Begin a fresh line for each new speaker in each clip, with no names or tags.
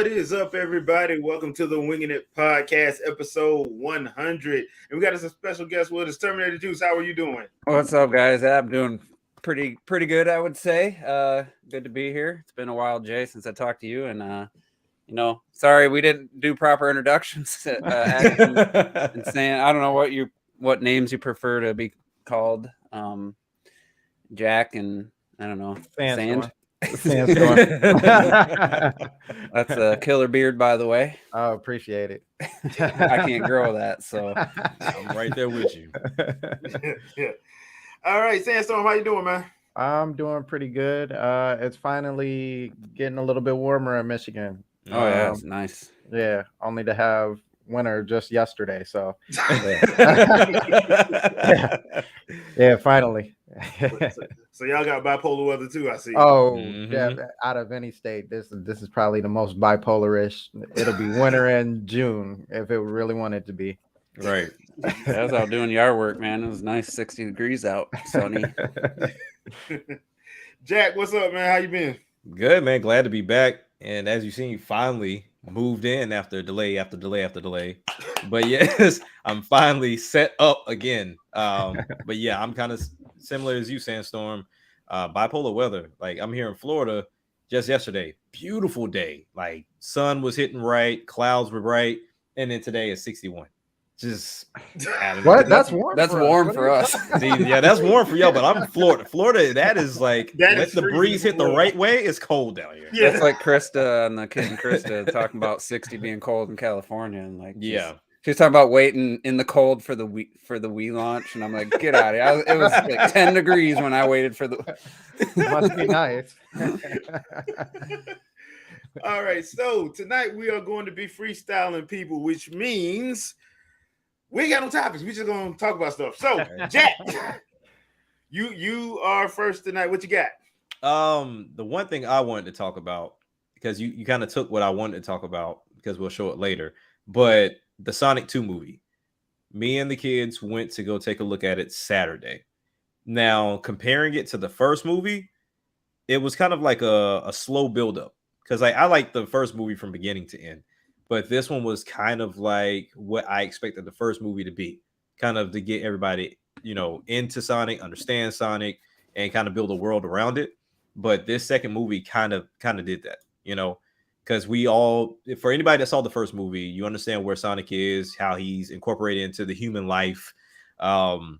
What is up, everybody? Welcome to the Wingin It podcast, episode 100. And we got us a special guest with us, Terminator Juice. How are you doing?
What's up, guys? I'm doing pretty good, I would say. Good to be here. It's been a while, Jay, since I talked to you, and sorry we didn't do proper introductions. And saying I don't know what names you prefer to be called. Jack and I don't know Sand.
Sandstorm.
That's a killer beard, by the way.
Oh, appreciate it.
I can't grow that, so
I'm right there with you.
Yeah. All right, Sandstorm, how you doing, man?
I'm doing pretty good. It's finally getting a little bit warmer in Michigan.
Oh yeah, it's nice.
Yeah, only to have winter just yesterday. So yeah, finally.
So y'all got bipolar weather too, I see.
Oh, yeah, out of any state, this is probably the most bipolar-ish. It'll be winter in June if it really wanted to be.
Right.
I was out doing yard work, man. It was nice, 60 degrees out, sunny.
Jack, what's up, man? How you been?
Good, man. Glad to be back. And as you seen, finally moved in after delay after delay after delay. But yes, I'm finally set up again. But yeah, I'm kind of similar as you, Sandstorm. Bipolar weather. Like I'm here in Florida just yesterday. Beautiful day. Like sun was hitting right, clouds were bright, and then today is 61. Just
what? That's warm.
That's warm for us.
See, yeah, that's warm for y'all, but I'm in Florida. Florida, that is like let the breeze hit the right way. It's cold down here.
Yeah. That's like Krista and the kid and Krista talking about 60 being cold in California, and like she's talking about waiting in the cold for the Wii launch, and I'm like, get out of here! It was like 10 degrees when I waited for the.
Must be nice.
All right, so tonight we are going to be freestyling people, which means we ain't got no topics. We just gonna talk about stuff. So, Jack, you are first tonight. What you got?
The one thing I wanted to talk about, because you kind of took what I wanted to talk about, because we'll show it later, but the Sonic 2 movie. Me and the kids went to go take a look at it Saturday. Now, comparing it to the first movie, it was kind of like a slow buildup, because I like the first movie from beginning to end. But this one was kind of like what I expected the first movie to be, kind of to get everybody, into Sonic, understand Sonic, and kind of build a world around it. But this second movie kind of did that, because for anybody that saw the first movie, you understand where Sonic is, how he's incorporated into the human life, and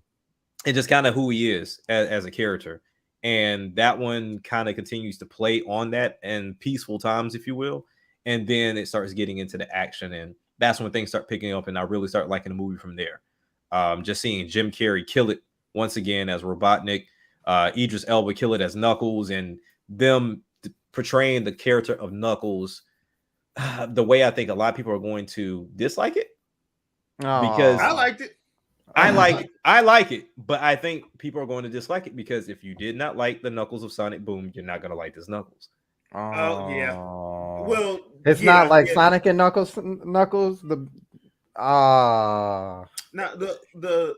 just kind of who he is as a character. And that one kind of continues to play on that and peaceful times, if you will. And then it starts getting into the action, and that's when things start picking up, and I really start liking the movie from there. Just seeing Jim Carrey kill it once again as Robotnik, Idris Elba kill it as Knuckles, and them portraying the character of Knuckles the way I think a lot of people are going to dislike it. Because
I liked it.
I like it, but I think people are going to dislike it because if you did not like the Knuckles of Sonic Boom, you're not going to like this Knuckles.
Oh yeah. Well,
it's not like Sonic and Knuckles. The
now the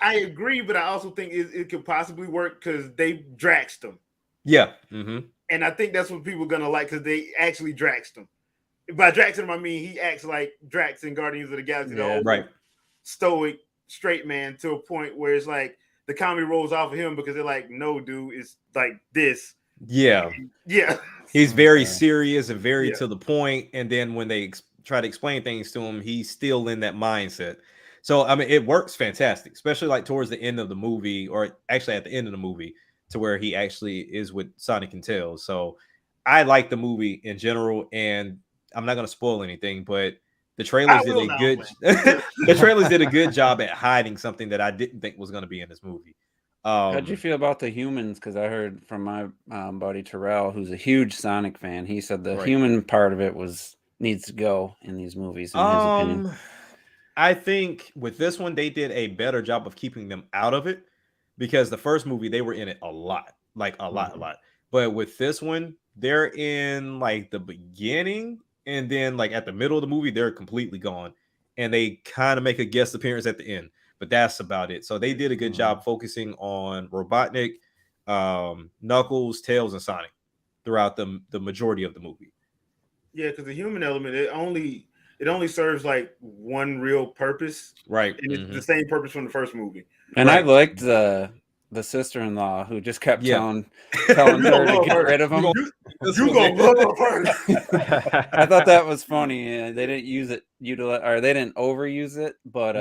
I agree, but I also think it could possibly work because they draxed him.
Yeah.
And I think that's what people are gonna like because they actually draxed him. By draxed him, I mean he acts like Drax in Guardians of the Galaxy,
right?
Stoic, straight man to a point where it's like the comedy rolls off of him because they're like, no, dude, it's like this.
Yeah. He's very serious and very to the point. And then when they try to explain things to him, he's still in that mindset. So, I mean, it works fantastic, especially like towards the end of the movie, or actually at the end of the movie, to where he actually is with Sonic and Tails. So I like the movie in general, and I'm not going to spoil anything, but the trailers did a good the trailers did a good job at hiding something that I didn't think was going to be in this movie.
How'd you feel about the humans? Because I heard from my buddy Terrell, who's a huge Sonic fan, he said the human part of it needs to go in these movies. In his opinion,
I think with this one they did a better job of keeping them out of it, because the first movie they were in it a lot. But with this one, they're in like the beginning, and then like at the middle of the movie they're completely gone, and they kind of make a guest appearance at the end. But that's about it. So they did a good job focusing on Robotnik, Knuckles, Tails, and Sonic. throughout the majority of the movie.
Yeah, because the human element it only serves like one real purpose,
Right.
and it's the same purpose from the first movie.
And I
Right.
liked the sister-in-law who just kept
Yeah.
telling
You
her
gonna
to
love
get
her.
rid of him.
You gonna love her.
I thought that was funny. They didn't use it or they didn't overuse it, but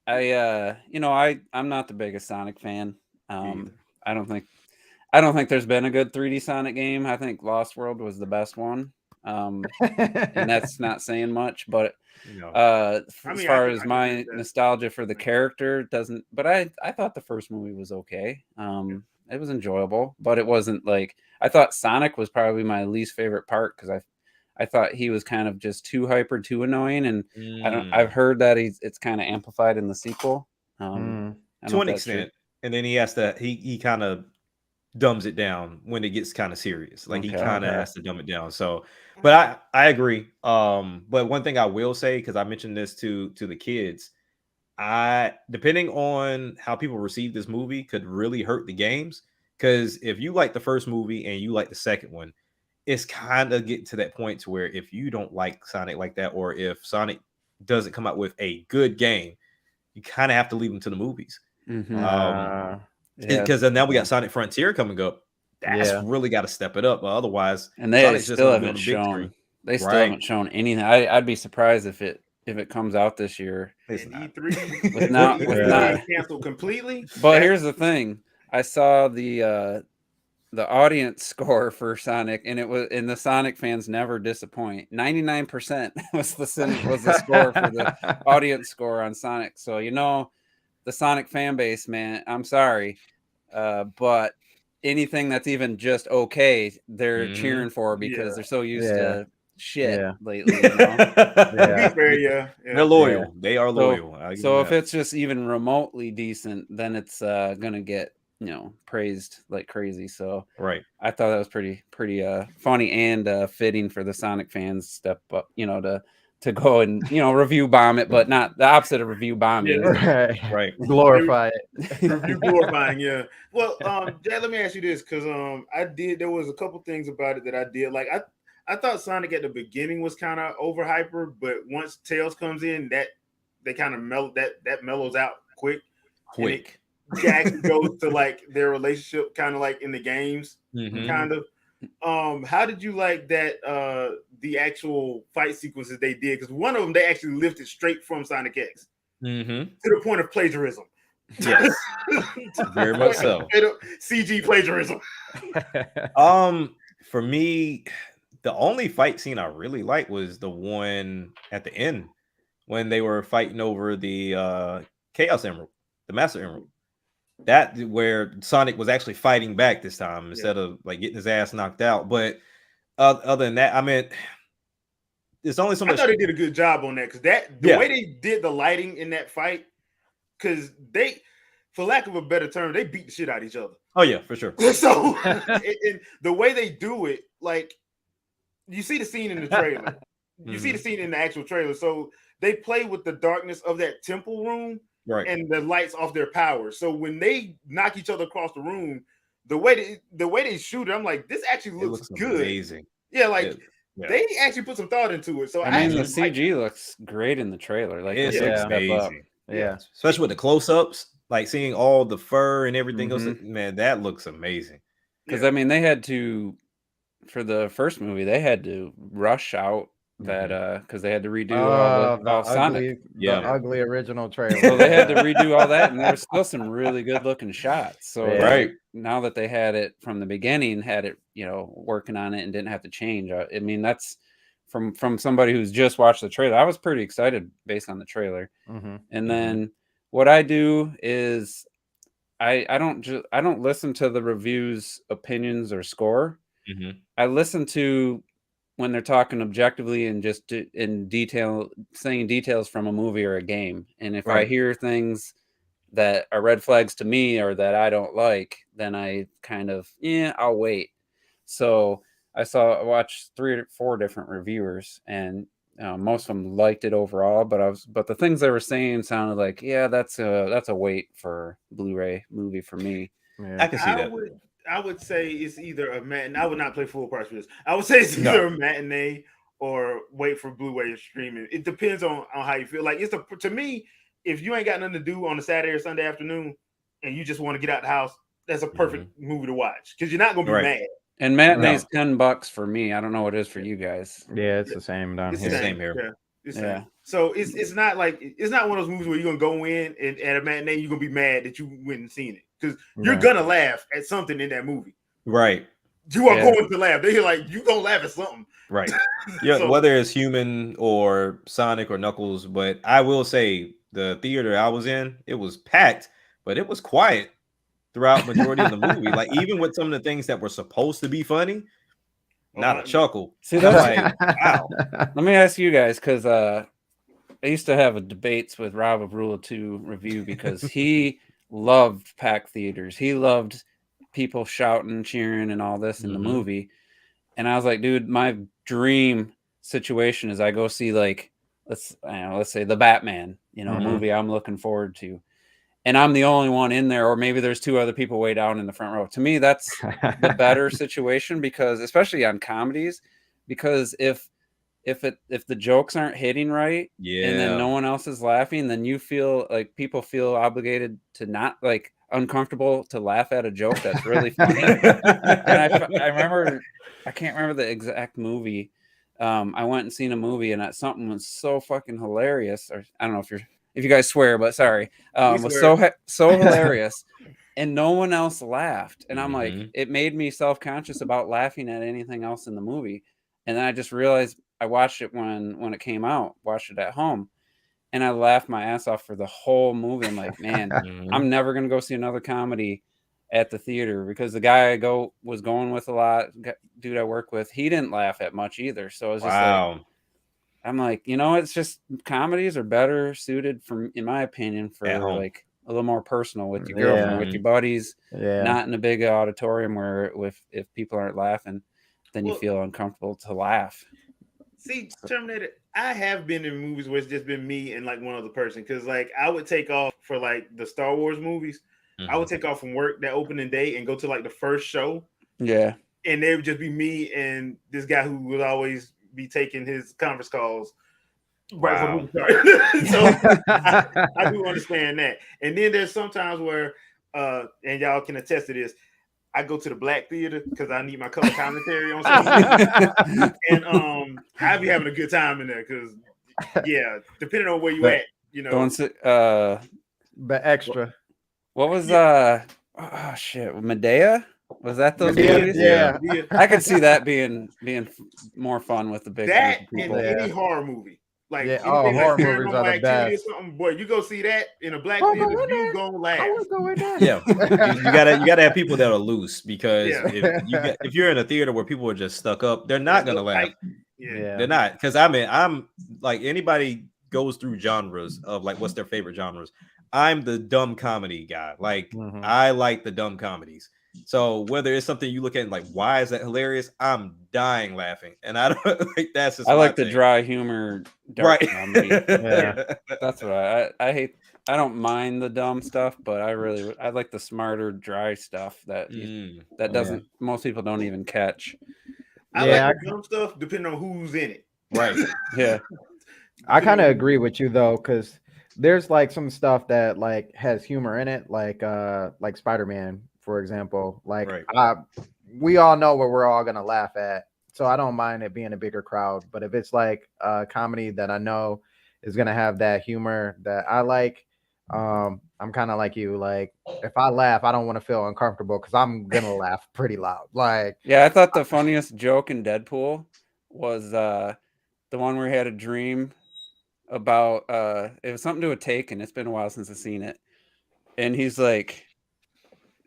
I'm not the biggest Sonic fan. I don't think there's been a good 3D Sonic game. I think Lost World was the best one. And that's not saying much, but as far as my nostalgia for the character doesn't, but I thought the first movie was okay. It was enjoyable, but it wasn't like, I thought Sonic was probably my least favorite part because I thought he was kind of just too hyper, too annoying, and I've heard that it's kind of amplified in the sequel.
To an extent, and then he has to he kind of dumbs it down when it gets kind of serious. Like he kind of has to dumb it down. So, but I agree. But one thing I will say, because I mentioned this to the kids, depending on how people receive this movie could really hurt the games. Because if you like the first movie and you like the second one, it's kind of getting to that point to where if you don't like Sonic like that, or if Sonic doesn't come out with a good game, you kind of have to leave them to the movies. Because now we got Sonic Frontier coming up. That's really got to step it up. Otherwise,
and they
Sonic's
still haven't shown. They still haven't shown anything. I'd be surprised if it comes out this year.
E3
with not
canceled completely.
But here's the thing: I saw the audience score for Sonic, and the Sonic fans never disappoint. 99% was the score for the audience score on Sonic. So the Sonic fan base, man, I'm sorry, but anything that's even just okay, they're cheering for because they're so used to shit lately.
They're loyal. They are loyal.
So if it's just even remotely decent, then it's gonna get praised like crazy. So I thought that was pretty funny and fitting for the Sonic fans step up, to go and review bomb it, but not the opposite of review bombing.
Right. Glorify it.
Review glorifying, yeah. Well, Jay, let me ask you this, because there was a couple things about it that I did like. I thought Sonic at the beginning was kind of over hyper, but once Tails comes in, that they kind of mellows out quick. It actually goes to like their relationship, kind of like in the games, kind of. How did you like that? The actual fight sequences they did, because one of them they actually lifted straight from Sonic X to the point of plagiarism.
Yes, very much so.
CG plagiarism.
For me, the only fight scene I really liked was the one at the end when they were fighting over the Chaos Emerald, the Master Emerald. That where Sonic was actually fighting back this time instead of like getting his ass knocked out. But other than that, I mean, it's only so much.
I thought they did a good job on that, because the way they did the lighting in that fight, because they, for lack of a better term, they beat the shit out of each other.
Oh yeah, for sure.
So and the way they do it, like you see the scene in the trailer, you see the scene in the actual trailer. So they play with the darkness of that temple room.
Right.
And the lights off their power. So when they knock each other across the room, the way they shoot it, I'm like, this actually looks good.
Amazing.
Yeah, like they actually put some thought into it. So
I mean, the CG looks great in the trailer. Like
it's amazing.
Yeah,
especially with the close-ups, like seeing all the fur and everything else. Man, that looks amazing.
Because I mean, they had to, for the first movie, they had to rush out that because they had to redo all Sonic,
the ugly original trailer.
So they had to redo all that, and there was still some really good looking shots. So now that they had it from the beginning, had it working on it and didn't have to change. I mean, that's from somebody who's just watched the trailer. I was pretty excited based on the trailer. And then what I do is I don't listen to the reviews, opinions, or score. I listen to when they're talking objectively and just in detail, saying details from a movie or a game. And if I hear things that are red flags to me or that I don't like, then I kind of, I'll wait. So I watched 3 or 4 different reviewers, and most of them liked it overall, but the things they were saying sounded like, that's a wait for Blu-ray movie for me.
I can see that.
I would say it's either a matinee. I would not play full price for this. I would say it's either a matinee or wait for Blu-ray streaming. It depends on how you feel. Like to me, if you ain't got nothing to do on a Saturday or Sunday afternoon and you just want to get out the house, that's a perfect movie to watch because you're not gonna be mad.
And matinee's $10 for me. I don't know what it is for you guys.
Yeah, it's the same down
It's
here.
the
Same here.
Yeah. So it's not like it's not one of those movies where you're gonna go in and at a matinee you're gonna be mad that you went and seen it because you're gonna laugh at something in that movie.
Right.
You are going to laugh. They're like you gonna laugh at something.
Right. Yeah. Whether it's human or Sonic or Knuckles, but I will say the theater I was in, it was packed, but it was quiet throughout majority of the movie. Like even with some of the things that were supposed to be funny, not a chuckle.
See, that's
like, wow.
Let me ask you guys, because I used to have a debates with Rob of Rule of Two review because he loved packed theaters. He loved people shouting, cheering, and all this in the movie. And I was like, dude, my dream situation is I go see like let's say the Batman, movie I'm looking forward to. And I'm the only one in there, or maybe there's two other people way down in the front row. To me, that's the better situation because, especially on comedies, because if the jokes aren't hitting right, and then no one else is laughing, then you feel like people feel obligated to not like uncomfortable to laugh at a joke that's really funny. And I remember, I can't remember the exact movie. I went and seen a movie, and something was so fucking hilarious. Or I don't know if you guys swear, but sorry, was so hilarious, and no one else laughed. And I'm like, it made me self-conscious about laughing at anything else in the movie. And then I just realized I watched it when it came out, watched it at home, and I laughed my ass off for the whole movie. I'm like, man, I'm never gonna go see another comedy at the theater because the guy I was going with a lot, dude I work with, he didn't laugh at much either. So it was just like, I'm like, it's just comedies are better suited in my opinion, for like a little more personal with your girlfriend, with your buddies, not in a big auditorium where if people aren't laughing, then you feel uncomfortable to laugh.
See, Terminator, I have been in movies where it's just been me and like one other person. Cause like I would take off for like the Star Wars movies. I would take off from work that opening day and go to like the first show. Yeah. And it would just be me and this guy who would always be taking his conference calls right before we start. So I do understand that. And then there's sometimes where and y'all can attest to this, I go to the black theater because I need my color commentary on something. And I be having a good time in there because depending on where you at,
but extra.
What was Medea? Was that those movies?
Yeah.
I could see that being more fun with the big
that
group of people.
in any horror movie. Like
horror movies are the best.
Or something, boy, you go see that in a black theater, you gonna laugh.
Yeah, you gotta have people that are loose because if you're in a theater where people are just stuck up, they're not gonna laugh. They're not, because I'm like, anybody goes through genres of like what's their favorite genres. I'm the dumb comedy guy. Like I like the dumb comedies. So whether it's something you look at and like, why is that hilarious? I'm dying laughing, and I don't like that's just.
I like the dry humor, dark comedy. That's what I hate. I don't mind the dumb stuff, but I like the smarter, dry stuff that doesn't most people don't even catch.
I like the dumb stuff depending on who's in it.
Right.
Yeah.
I kind of agree with you though, because there's like some stuff that like has humor in it, like Spider-Man, for example. Like we all know what we're all gonna laugh at, so I don't mind it being a bigger crowd. But if it's like a comedy that I know is gonna have that humor that I like, I'm kind of like you. Like if I laugh, I don't want to feel uncomfortable because I'm gonna laugh pretty loud. Like
I thought the funniest joke in Deadpool was the one where he had a dream about it was something to a take, and it's been a while since I've seen it, and he's like,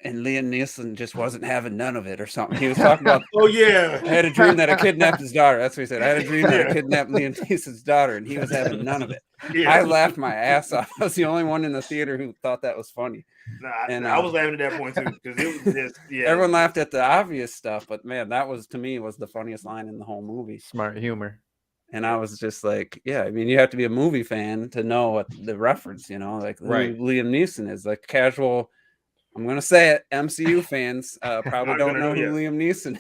and Liam Neeson just wasn't having none of it or something. He was talking about, I had a dream that I kidnapped his daughter. That's what he said. I had a dream that I kidnapped Liam Neeson's daughter, and he was having none of it. I laughed my ass off. I was the only one in the theater who thought that was funny.
I was laughing at that point too, because it was just
everyone laughed at the obvious stuff, but man, that was, to me, was the funniest line in the whole movie.
Smart humor.
And I was just like, I mean, you have to be a movie fan to know what the reference, like Liam Neeson is like casual I'm gonna say it. MCU fans probably don't know who Liam Neeson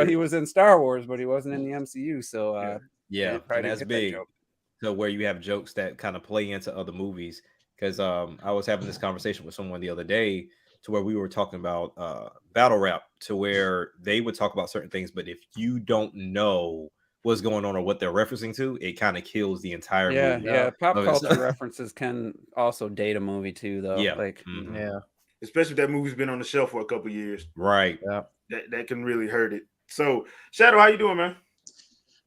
is. He was in Star Wars, but he wasn't in the MCU. So
and that's big. So where you have jokes that kind of play into other movies. Because I was having this conversation with someone the other day to where we were talking about battle rap, to where they would talk about certain things, but if you don't know what's going on or what they're referencing to, it kind of kills the entire movie.
Yeah. Pop culture references can also date a movie too, though.
Especially if that movie's been on the shelf for a couple years.
Right.
Yeah.
That can really hurt it. So, Shadow, how you doing, man?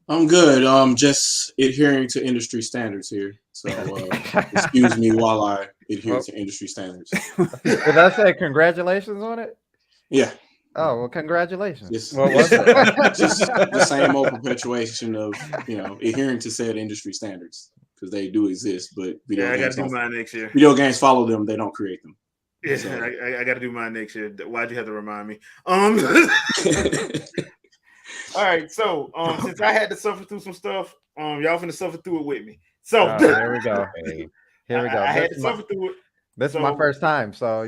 I'm good. Just adhering to industry standards here. So excuse me while I adhere to industry standards.
Did I say congratulations on it?
Yeah.
Oh, well, congratulations.
What was it?
Just the same old perpetuation of, adhering to said industry standards, because they do exist, but
I got to do mine next year.
Video games follow them. They don't create them.
Yeah, so. I got to do mine next year. Why'd you have to remind me? All right, so since I had to suffer through some stuff, y'all finna suffer through it with me. So
here we go. Here we go.
I had to suffer through it.
This is my first time, so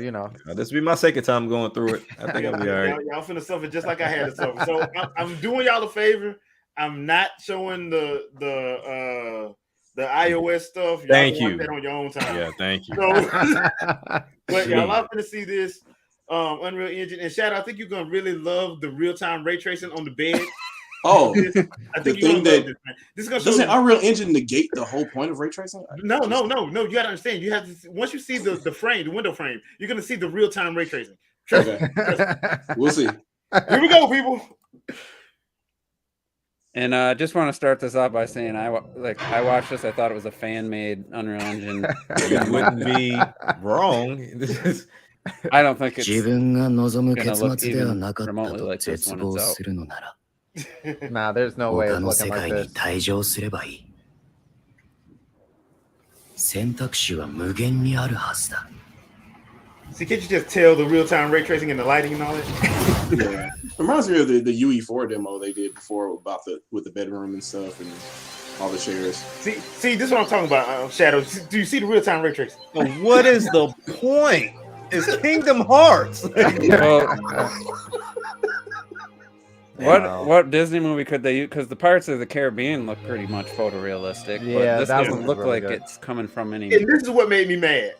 this will be my second time going through it. I think I'll be all right.
Y'all finna suffer just like I had to suffer. So I'm doing y'all a favor. I'm not showing the iOS stuff. Y'all
thank you.
That on your own time.
Yeah, thank you.
So, but y'all are finna see this. Unreal Engine, and Shadow, I think you're gonna really love the real-time ray tracing on the bed.
Oh,
I think you're gonna love this, man. This is gonna
doesn't Unreal Engine negate the whole point of ray tracing?
No. You gotta understand. You have to once you see the frame, the window frame, you're gonna see the real-time ray tracing.
Okay. We'll see.
Here we go, people.
And I just want to start this off by saying I watched this. I thought it was a fan-made Unreal Engine.
You wouldn't be wrong.
I don't think it's gonna look even remotely like this when it's out.
Nah, there's no way it's looking like this.
See, can't you just tell the real-time ray tracing and the lighting and all that?
Yeah, reminds me of the UE4 demo they did before about with the bedroom and stuff and all the chairs.
See, this is what I'm talking about, Shadow. Do you see the real-time ray tracing?
So what is the point? It's Kingdom Hearts.
What Disney movie could they use? Because the Pirates of the Caribbean look pretty much photorealistic.
Yeah,
but this doesn't look really like good. It's coming from any.
And this is what made me mad.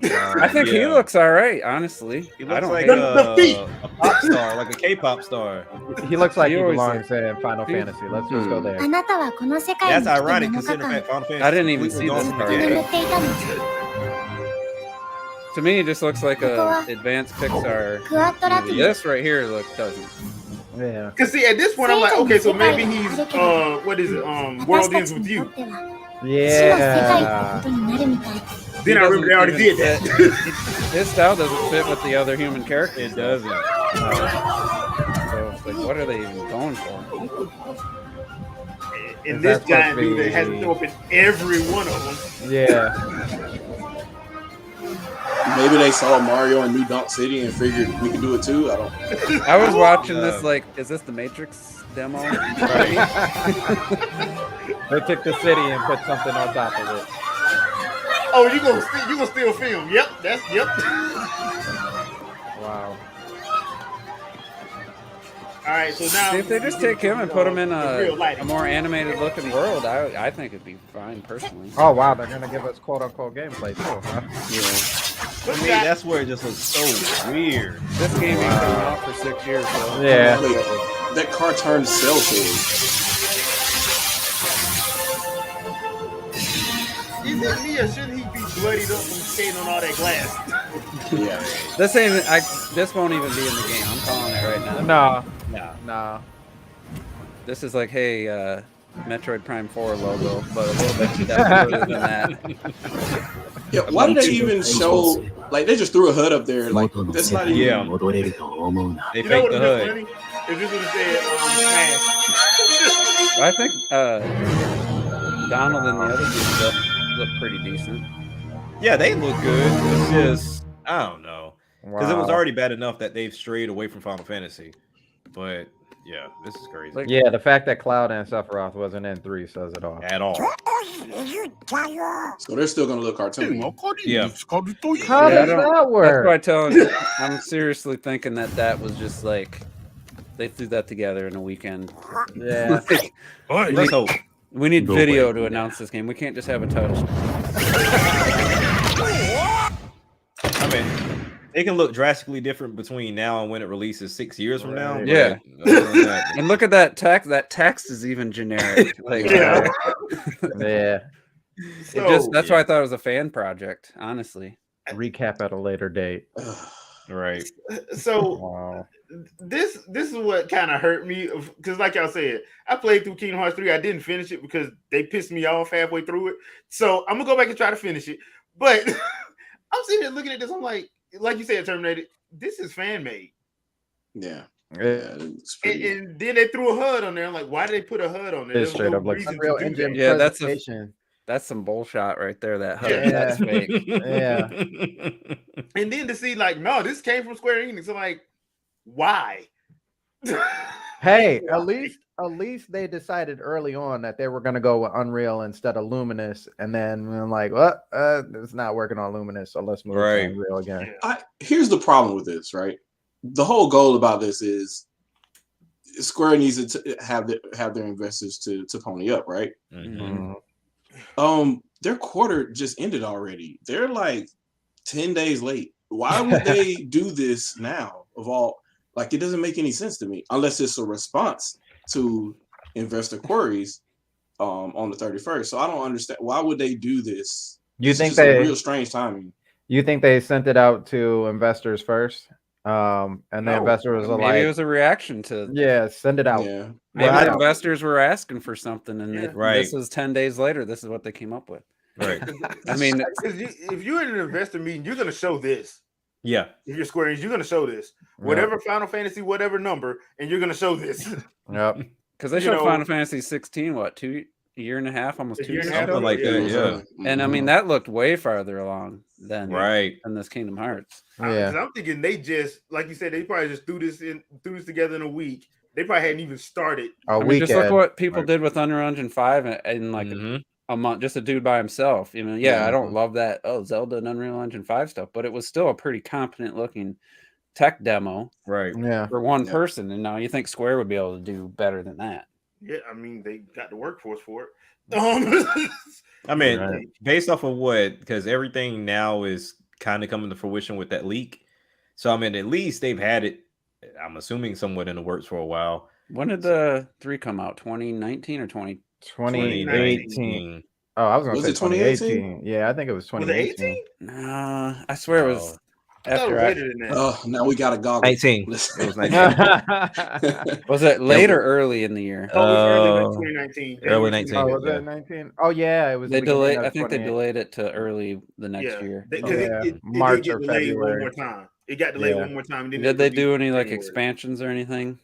I think he looks all right, honestly.
He looks like a pop star, like a K-pop star.
He looks like he belongs in Final Fantasy. Let's just go there.
That's ironic, considering Final Fantasy.
I didn't even see this part. To me, it just looks like a advanced Pixar movie. This right here doesn't.
Yeah.
Because see, at this point, I'm like, okay, so maybe he's what is it? World Ends With You.
Yeah.
Then I remember they already did that.
His style doesn't fit with the other human characters.
It doesn't.
So it's like, what are they even going for?
And this giant dude that has to open every one of them.
Yeah.
Maybe they saw Mario in New Donk City and figured we could do it too.
I was watching this like, is this the Matrix demo? Right?
They took the city and put something on top of it.
Oh, you gonna steal film? Yep, yep.
Wow.
All right, so now
see, if they just take him and put him in a more animated looking world, I think it'd be fine personally.
Oh wow, they're gonna give us quote unquote gameplay too, huh?
Yeah.
I mean, that's where it just looks so weird.
This game ain't coming out for 6 years, so.
Yeah.
Wait, that car turned cell shading.
Is it me or should he be bloodied up from skating on all that glass?
Yeah.
This won't even be in the game. I'm calling it right now.
No.
This is like, hey, Metroid Prime 4 logo, but a little bit further than that.
Yeah, why did they even show? Like, they just threw a HUD up there. Like, that's not even.
Yeah. They faked the HUD.
Funny? If this would have said Smash.
I think Donald and the other dudes look pretty decent.
Yeah, they look good. It's just, I don't know. Because it was
Wow.
already bad enough that they've strayed away from Final Fantasy. But Yeah, this is crazy.
Like-
Yeah, the fact that Cloud and Sephiroth wasn't in 3 says it all.
At all.
So they're still gonna look cartoony.
Yeah.
How
Yeah, I
does
don't-
that work?
That's why I tell. I'm seriously thinking that was just like they threw that together in a weekend.
Yeah.
Like,
Let's hope.
we need video to announce this game. We can't just have a touch.
I mean, it can look drastically different between now and when it releases 6 years from now. But
Yeah.
other than that,
And look at that text. That text is even generic. Like,
Yeah.
Yeah.
that's why I thought it was a fan project. Honestly,
Recap at a later date.
right.
So
Wow.
this is what kind of hurt me because, like y'all said, I played through Kingdom Hearts 3. I didn't finish it because they pissed me off halfway through it. So I'm gonna go back and try to finish it. But I'm sitting here looking at this. I'm like you said, Terminated. This is fan made.
Yeah.
Yeah.
It's pretty-
And then they threw a HUD on there. I'm like, why did they put a HUD on there?
It's
There's
straight
no
up like
reason
Unreal
to do
Engine
that.
Yeah, that's a-
presentation.
that's some bullshit right there. That HUD,
Yeah.
that's fake.
Yeah.
And then to see like, no, this came from Square Enix. I'm like, why?
Hey,
Why?
at least they decided early on that they were gonna go with Unreal instead of Luminous, and then I'm like, what? It's not working on Luminous, so let's move
Right.
to Unreal again.
Here's the problem with this, right? The whole goal about this is Square needs to have their investors to pony up, right?
Mhm.
Their quarter just ended already. They're like 10 days late. Why would they do this now? Like, it doesn't make any sense to me unless it's a response to investor queries on the 31st. So I don't understand, why would they do this?
You
It's
think
just a
they?
real strange timing?
You think they sent it out to investors first? And the
No.
investors are
Maybe
like,
it was a reaction to.
yeah, send it out.
Yeah.
Maybe
Well,
the
I-
investors were asking for something, and
Yeah.
Right.
this is 10 days later. This is what they came up with.
Right.
I mean,
If you're in an investor meeting, you're gonna show this.
Yeah.
If you're Square Enix, you're gonna show this. Whatever Final Fantasy, whatever number, and you're gonna show this.
Yep.
because they
You
showed
know-
Final Fantasy 16, what, a year and a half, almost
A
2
year
years
and a half
ago?
Something like that. Yeah.
And I mean, that looked way farther along than
Right.
this Kingdom Hearts.
Yeah.
I'm thinking they just, like you said, they probably just threw this together in a week. They probably hadn't even started.
A
I mean,
weekend.
just look what people
Right.
did with Unreal Engine 5 in like
Mhm.
a month, just a dude by himself. You know, I don't love that. Oh, Zelda and Unreal Engine 5 stuff, but it was still a pretty competent looking tech demo
Right.
Yeah.
for one
Yeah.
person. And now you think Square would be able to do better than that.
Yeah, I mean, they got the workforce for it.
I mean,
Right.
based off of what, because everything now is kind of coming to fruition with that leak. So I mean, at least they've had it, I'm assuming, somewhat in the works for a while.
When did the 3 come out? 2019 or 20?
2018. Oh, I was gonna
Was
say
it 2018?
2018. Yeah, I think it was
Was it
2018.
18?
Nah, I swear it was
I thought it was
after.
later than that.
Now we got a goggle.
19.
Listen.
It was 19.
Was it late or early in the year?
Oh, it was early like
Uh,
2019.
early
January
19.
Oh,
2019.
was it 19? Oh, yeah, it was.
They
the beginning
delayed.
of
I think they
28.
delayed it to early the next
Yeah,
year.
because
Yeah,
it
March
did
or
get delayed one
February.
more time. It got delayed
Yeah.
one more time. And then
Did they
it
do any like
January.
expansions or anything?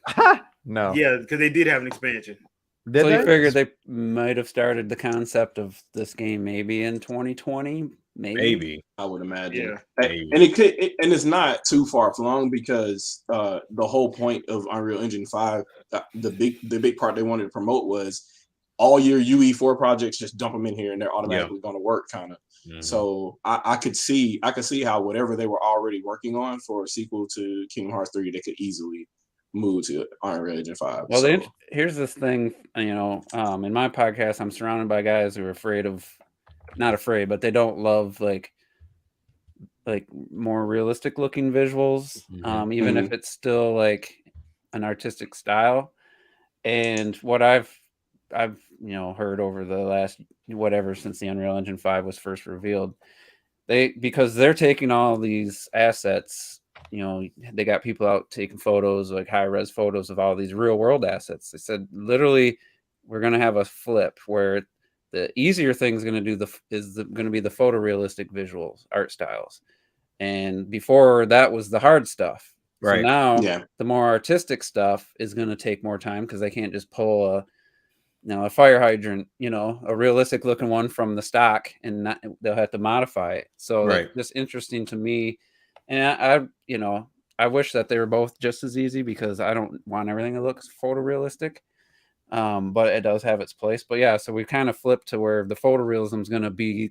No.
Yeah, because they did have an expansion.
Did
So you
they?
figured they might have started the concept of this game maybe in 2020,
Maybe.
I would imagine.
Yeah.
And it could, and it's not too far flung because the whole point of Unreal Engine 5, the big part they wanted to promote was all your UE4 projects, just dump them in here and they're automatically going to work, kind of.
Mhm.
So I could see how whatever they were already working on for a sequel to Kingdom Hearts 3, they could easily move to Unreal Engine 5.
Well,
so,
here's this thing, in my podcast, I'm surrounded by guys who are not afraid, but they don't love like more realistic looking visuals, even if it's still like an artistic style. And what I've heard over the last whatever since the Unreal Engine 5 was first revealed, because they're taking all these assets. They got people out taking photos, like high res photos of all these real world assets. They said literally, we're going to have a flip where the easier thing is going to do going to be the photorealistic visuals, art styles, and before that was the hard stuff.
Right.
So now
yeah.
the more artistic stuff is going to take more time because they can't just pull a fire hydrant, a realistic looking one from the stock, and they'll have to modify it. So
Right.
that's just interesting to me. And I wish that they were both just as easy because I don't want everything that looks photorealistic. But it does have its place. But yeah, so we kind of flipped to where the photorealism is going to be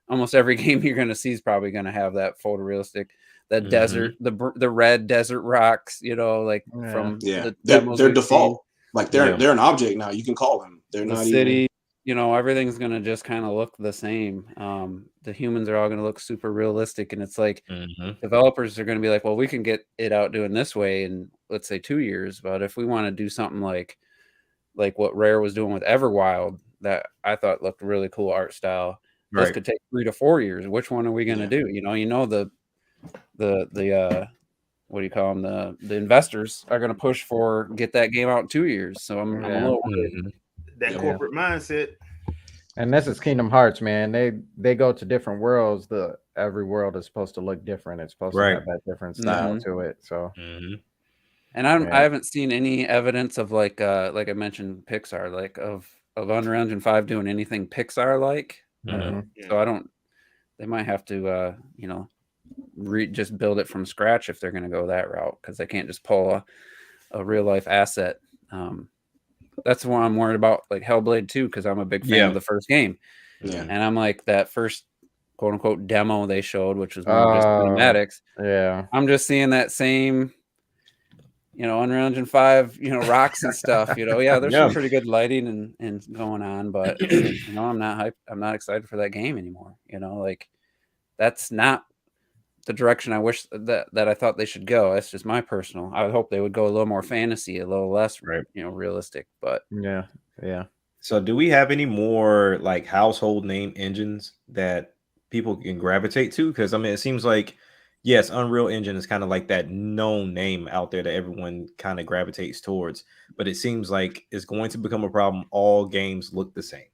almost every game you're going to see is probably going to have that photorealistic, that desert, the red desert rocks, like from the demos
they're
we've
default.
seen.
Like they're an object now. You can call them. They're
The
not
city,
even.
Everything's going to just kind of look the same. The humans are all going to look super realistic, and it's like developers are going to be like, well, we can get it out doing this way in, let's say, 2 years, but if we want to do something like what Rare was doing with Everwild, that I thought looked really cool art style, this could take 3 to 4 years. Which one are we going to do? The what do you call them? The investors are going to push for get that game out in 2 years. So I'm a little worried.
That corporate mindset.
And this is Kingdom Hearts, man. They go to different worlds. Every world is supposed to look different. It's supposed to have that different style to it. So,
and I haven't seen any evidence of like I mentioned Pixar, like of Unreal Engine 5 doing anything Pixar like. So I don't. They might have to just build it from scratch if they're going to go that route, because they can't just pull a real life asset. That's why I'm worried about like Hellblade 2, because I'm a big fan of the first game. And I'm like, that first quote unquote demo they showed, which was more just cinematics. I'm just seeing that same, Unreal Engine 5, rocks and stuff. There's some pretty good lighting and going on, but I'm not hyped. I'm not excited for that game anymore. Like that's not the direction I wish that I thought they should go. That's just my personal. I would hope they would go a little more fantasy, a little less, realistic. But
yeah.
So, do we have any more like household name engines that people can gravitate to? Because I mean, it seems like yes, Unreal Engine is kind of like that known name out there that everyone kind of gravitates towards. But it seems like it's going to become a problem. All games look the same.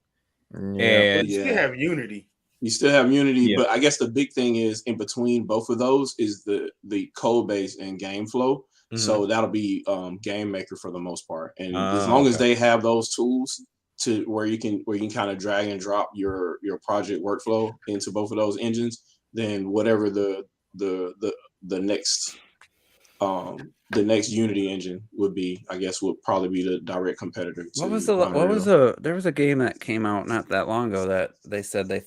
And you still have Unity.
You still have Unity, but I guess the big thing is in between both of those is the code base and game flow. So that'll be Game Maker for the most part. And as long as they have those tools to where you can kind of drag and drop your project workflow into both of those engines, then whatever the next Unity engine would be, I guess, would probably be the direct competitor.
There was a game that came out not that long ago that they said they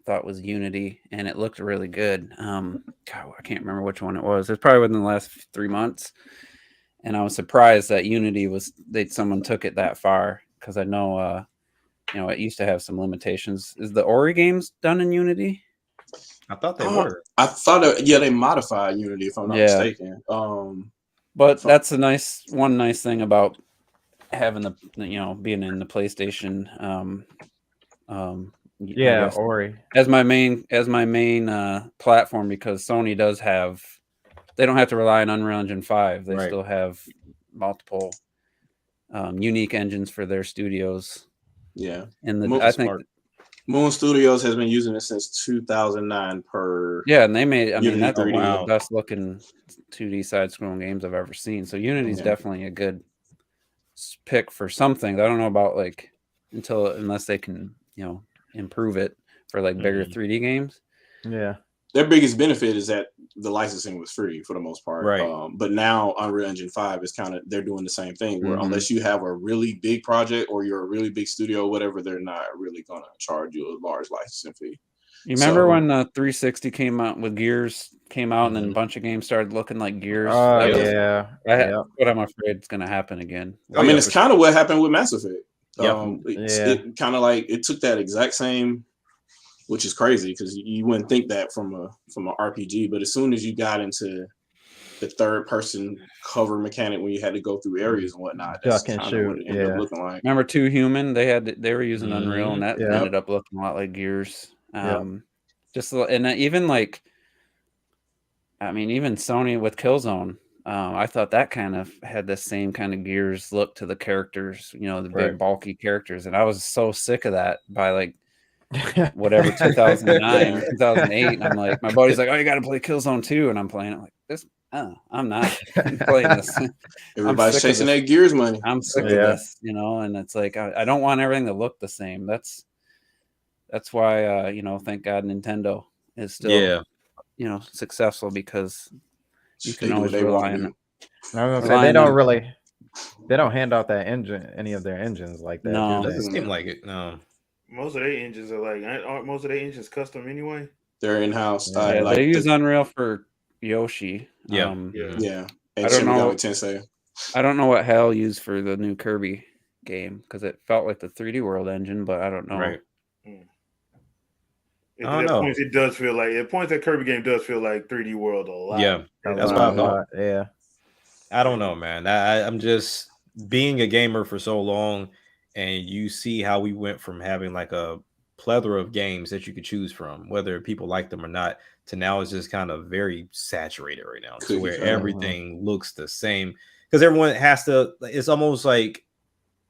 thought was Unity, and it looked really good. God, I can't remember which one it was. It's probably within the last 3 months, and I was surprised that Unity someone took it that far, because I know it used to have some limitations. Is the Ori games done in Unity?
I thought they were.
I thought they modified Unity, if I'm not mistaken.
But that's one nice thing about having being in the PlayStation.
Ori
as my main platform, because Sony does have, they don't have to rely on Unreal Engine 5. They still have multiple unique engines for their studios. And I think
Moon Studios has been using it since 2009 per.
And they made. I mean, that's one of the best looking 2D side-scrolling games I've ever seen. So Unity's definitely a good pick for something. I don't know about unless they can improve it for like bigger 3D games.
Their biggest benefit is that the licensing was free for the most part. But now Unreal Engine 5 is they're doing the same thing, where unless you have a really big project or you're a really big studio or whatever, they're not really going to charge you a large licensing fee.
You remember when the 360 came out with Gears and then a bunch of games started looking like Gears? What I'm afraid is going to happen again.
I mean, it's kind of what happened with Mass Effect. It kind of like it took that exact same, which is crazy because you wouldn't think that from a RPG, but as soon as you got into the third person cover mechanic when you had to go through areas and whatnot, that's kind of what it ended up looking like.
Remember 2 Human? They were using Unreal, and that ended up looking a lot like Gears. Even Sony with Killzone. I thought that kind of had the same kind of Gears look to the characters, the big bulky characters. And I was so sick of that by like whatever 2009, 2008. And I'm like, my buddy's like, oh, you got to play Killzone 2. And I'm playing it like this. I'm not playing this.
Everybody's chasing that Gears money.
I'm sick of this, and it's like, I don't want everything to look the same. That's why, thank God Nintendo is still, successful, because You
They
can
do what
always
they
rely
want
on
to
it.
do.
I was gonna say
Relying
they don't
on-
really, they don't hand out that engine, any of their engines like that.
No.
do
Doesn't
they?
seem like it. No.
Most of their engines are like, aren't most of their engines custom anyway?
They're in house.
Yeah,
Yeah,
Like
they use Unreal for Yoshi.
Yeah.
Yeah.
yeah,
I
and
don't
Shin
know.
Megami Tensei.
I don't know what Hell used for the new Kirby game because it felt like the 3D World engine, but I don't know.
Right.
At
I don't
that
know.
point, it does feel like at points that Kirby game does feel like 3D World a lot.
Yeah.
A
That's
lot,
what I
a
thought.
lot, yeah.
I don't know, man. I'm just being a gamer for so long, and you see how we went from having like a plethora of games that you could choose from, whether people like them or not, to now it's just kind of very saturated right now, to
Cookie
where
cutter.
everything looks the same because everyone has to. It's almost like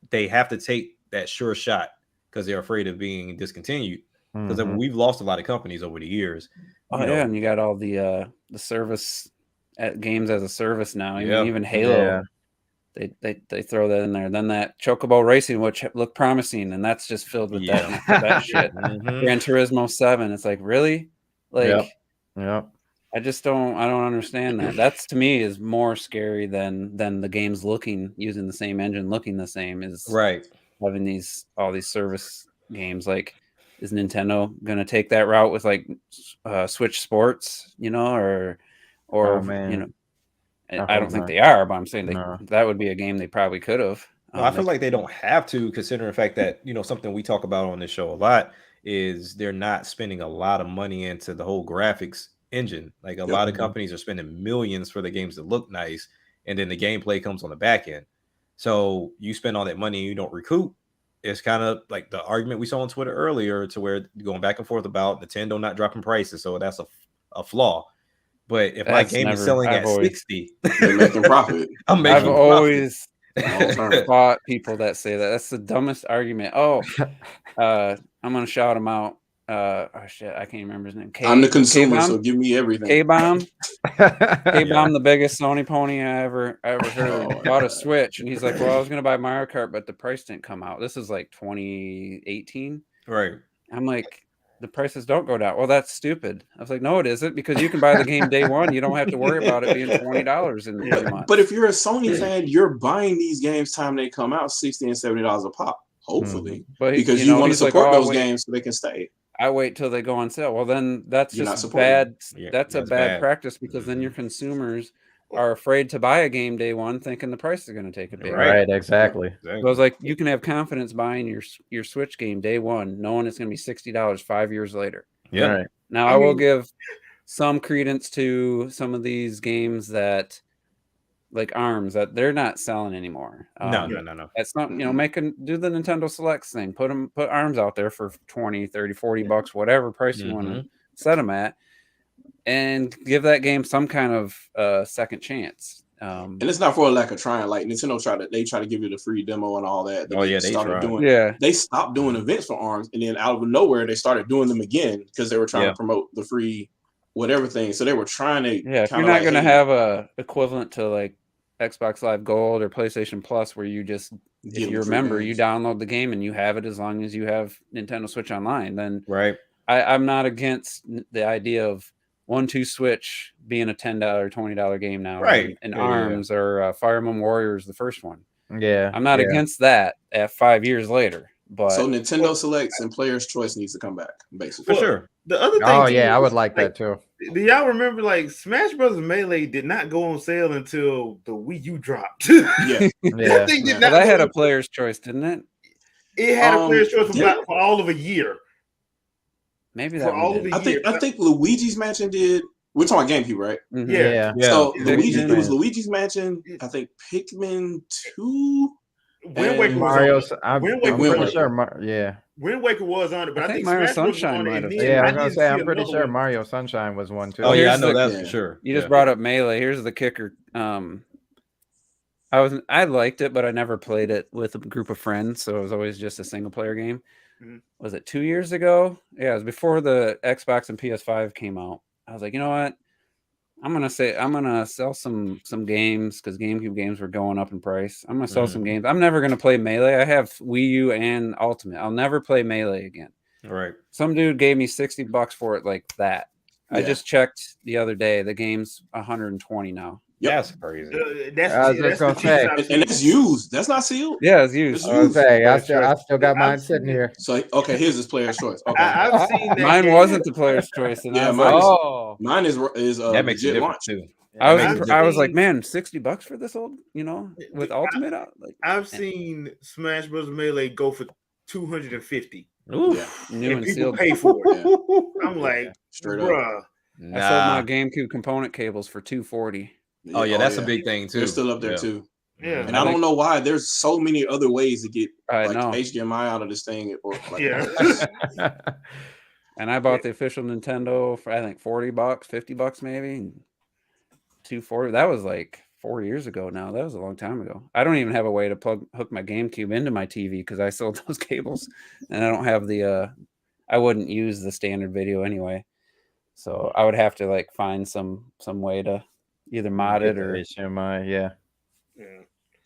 they have to take that sure shot because they're afraid of being discontinued. Because
Mhm.
we've lost a lot of companies over the years.
Oh
You know,
yeah, and you got all the service games as a service now. I
Yeah.
mean, even Halo,
Yeah.
they throw that in there. Then that Chocobo Racing, which looked promising, and that's just filled with
Yeah.
that shit.
Mhm.
Gran Turismo 7, it's like really, like
Yep. Yep.
I don't understand that. That's to me is more scary than the games using the same engine, looking the same, is
Right.
having all these service games. Like, is Nintendo gonna take that route with like Switch Sports, or
Oh, man.
you know,
I
I
hope
don't think
not.
they are, but I'm saying
No.
that would be a game they probably could have.
No, I feel like they don't have to, considering the fact that, something we talk about on this show a lot is they're not spending a lot of money into the whole graphics engine. Like a lot of companies are spending millions for the games to look nice, and then the gameplay comes on the back end. So you spend all that money and you don't recoup. It's kind of like the argument we saw on Twitter earlier, to where going back and forth about Nintendo not dropping prices. So that's a flaw. But if my game is selling at 60,
They're making profit.
I'm making
I've
profit.
always
Long-term.
fought people that say that. That's the dumbest argument. Oh, I'm gonna shout him out. Oh shit, I can't remember his name.
I'm the consumer,
K-Bomb?
so give me everything.
K-Bomb,
Yeah.
the biggest Sony pony I ever heard.
Oh,
Bought a
God.
Switch, and he's like, "Well, I was gonna buy Mario Kart, but the price didn't come out." This is like 2018.
Right.
I'm like, the prices don't go down. Well, that's stupid. I was like, no, it isn't, because you can buy the game day one. You don't have to worry about it being $20 in 3 months.
But if you're a Sony fan, you're buying these games time they come out, $60 and $70 a pop, hopefully,
But
because you want to
he's like,
support
"Oh,
those
wait,
games so they can stay.
I wait till they go on sale." Well, then that's
You're not
just
supporting
bad.
Yeah,
That's a
that's
bad
bad.
practice, because then your consumers are afraid to buy a game day one, thinking the price is going to take a big hit.
Right, exactly.
So I was like, you can have confidence buying your Switch game day one, knowing it's going to be $60 5 years later.
Yeah.
Right.
Now, I will give some credence to some of these games that, like ARMS, that they're not selling anymore.
No.
That's not, do the Nintendo Selects thing. Put ARMS out there for 20, 30, 40 bucks, whatever price you want to set them at, and give that game some kind of second chance.
And it's not for a lack of trying. Like Nintendo try to give you the free demo and all that.
Oh, yeah, they
started
tried.
doing.
Yeah.
They stopped doing events for ARMS, and then out of nowhere they started doing them again because they were trying to promote the free whatever thing. So they were trying to.
Yeah, if you're not going to have a equivalent to like Xbox Live Gold or PlayStation Plus, where you just, if you're a member, you download the game and you have it as long as you have Nintendo Switch Online, then
Right.
I'm not against the idea of 1-2 Switch being a $10, $20 game now,
Right?
And ARMS or Fire Emblem Warriors, the first one.
Yeah,
I'm not against that at 5 years later. But
so Nintendo Selects and Player's Choice needs to come back, basically.
For sure.
The other thing,
oh
too,
yeah, I would
is,
like that too.
Do y'all remember, like, Smash Bros. Melee did not go on sale until the Wii U dropped?
Yeah.
Yeah.
That thing did
well,
not
that had
go-
a player's choice, didn't it?
It had a player's choice
yeah.
for all of a year.
Maybe
For
that
all
one
of
did.
the year.
I think Luigi's Mansion did. We're talking about GameCube, right?
Mhm.
Yeah.
Yeah.
So
Yeah.
it was Luigi's Mansion. I think Pikmin 2.
Wind Waker was
Mario,
on it.
I'm
Wind Waker
pretty
was
sure. Yeah,
Wind Waker was on it, but
I
I
think
think
Mario
Smash Bros. was
Sunshine
on it.
might
And
have
then
been.
yeah. I was
I
gonna
didn't
say,
see
I'm pretty
another
sure
one.
Mario Sunshine was one too.
Oh yeah, I
here's
know
the-
that's
yeah.
for sure.
You just brought up Melee. Here's the kicker. I liked it, but I never played it with a group of friends, so it was always just a single player game.
Mhm.
Was it 2 years ago? Yeah, it was before the Xbox and PS5 came out. I was like, you know what? I'm gonna sell some games, because GameCube games were going up in price. I'm gonna sell some games. I'm never gonna play Melee. I have Wii U and Ultimate. I'll never play Melee again.
Right.
Some dude gave me $60 for it like that. I just checked the other day. The game's 120 now.
Yep. That's crazy.
I was just gonna say,
and it's used. That's not sealed.
Yeah, it's used.
I was say, I still got mine sitting here.
So okay, here's his player's choice. Okay,
I've seen that
mine
game.
wasn't the player's choice, and
Yeah,
I was
mine is
that makes
legit
it
launch
too.
I was like, man, $60 for this old, with Ultimate out. Like,
I've seen Smash Bros. Melee go for $250.
New
and
and
people
sealed.
pay for it. I'm like,
straight
bruh.
up.
I sold my GameCube component cables for $240.
Oh yeah, that's a big thing too.
They're still up there too.
Yeah,
and I don't know why. There's so many other ways to get HDMI out of this thing. Or
And I bought the official Nintendo for I think $40, $50 maybe. $240. That was like 4 years ago now. That was a long time ago. I don't even have a way to hook my GameCube into my TV because I sold those cables, and I don't have the. I wouldn't use the standard video anyway, so I would have to like find some way to either mod it or
HDMI. Yeah.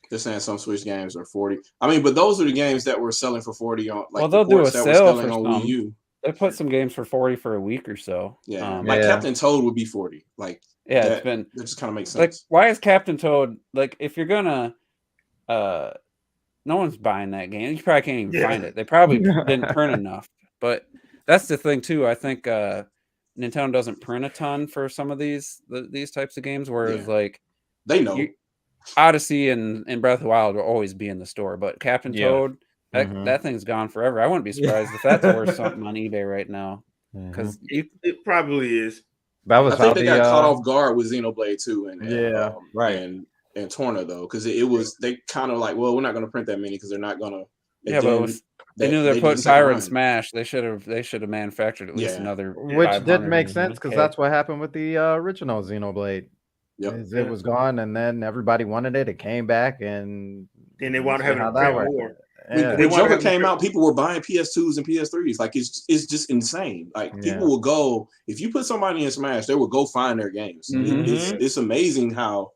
They're saying some Switch games are 40. I mean, but those are the games that were selling for 40 on. Like,
well, they'll do a sale for
on
some.
Wii U.
They put some games for 40 for a week or so.
Yeah, Captain Toad would be 40. Like,
it's been.
That just kind of makes sense.
Like, why is Captain Toad like? If you're gonna, no one's buying that game. You probably can't even find it. They probably didn't print enough. But that's the thing too. I think Nintendo doesn't print a ton for some of these types of games. Whereas like
they know.
Odyssey and Breath of the Wild will always be in the store, but Captain Toad, that thing's gone forever. I wouldn't be surprised if that's worth something on eBay right now, because
it probably is.
That was
I think they got caught off guard with Xenoblade 2 and and Torna though, because it was they kind of like, well, we're not going to print that many because they're not going to.
But they knew they're putting Pyro in Smash. They should have manufactured at least another.
Which didn't make sense because that's what happened with the original Xenoblade.
Yep.
It was gone, and then everybody wanted it. It came back, and
then they want to have
that more.
When Joker came out, people were buying PS2s and PS3s. Like it's just insane. Like people will go if you put somebody in Smash, they will go find their games. It's amazing how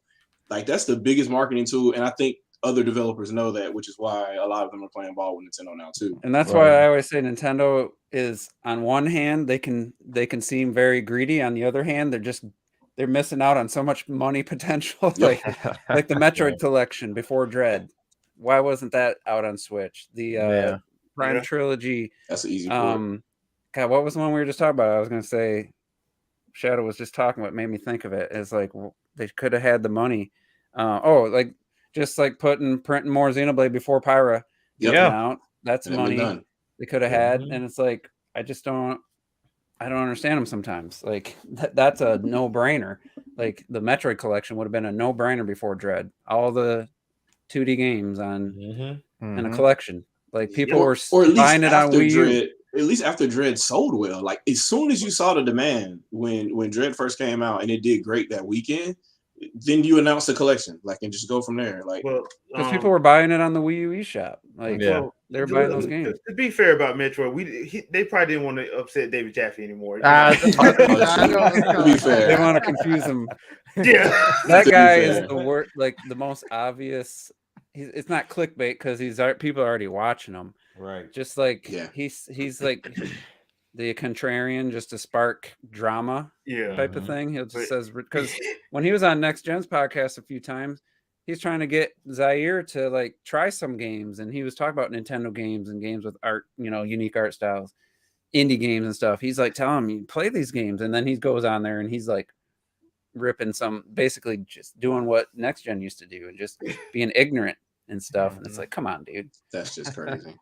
like that's the biggest marketing tool, and I think other developers know that, which is why a lot of them are playing ball with Nintendo now too.
And that's why I always say Nintendo is on one hand they can seem very greedy. On the other hand, they're missing out on so much money potential, like the Metroid collection before Dread. Why wasn't that out on Switch? The Prime Trilogy.
That's an easy.
God, what was the one we were just talking about? I was going to say, Shadow was just talking. What made me think of it is like they could have had the money. Just like printing more Xenoblade before Pyra came out. That's money they could have had, and it's like I don't understand them sometimes. Like that's a no-brainer. Like the Metroid collection would have been a no-brainer before Dread. All the 2D games on in a collection. Like people were buying it on Wii U.
At least after Dread sold well. Like as soon as you saw the demand when Dread first came out and it did great that weekend, then you announce the collection, like, and just go from there. Like,
because people were buying it on the Wii U eShop, like, they're buying those games.
To be fair about Metroid, they probably didn't want to upset David Jaffe anymore.
To be fair,
they want to confuse him.
Yeah,
that guy is the worst. Like the most obvious. It's not clickbait because people are already watching him.
Right.
Just like he's like the contrarian, just to spark drama, type of thing. He'll just says because when he was on Next Gen's podcast a few times, he's trying to get Zaire to like try some games, and he was talking about Nintendo games and games with art, unique art styles, indie games and stuff. He's like telling me play these games, and then he goes on there and he's like ripping basically just doing what Next Gen used to do and just being ignorant and stuff. And it's like, come on, dude,
that's just crazy.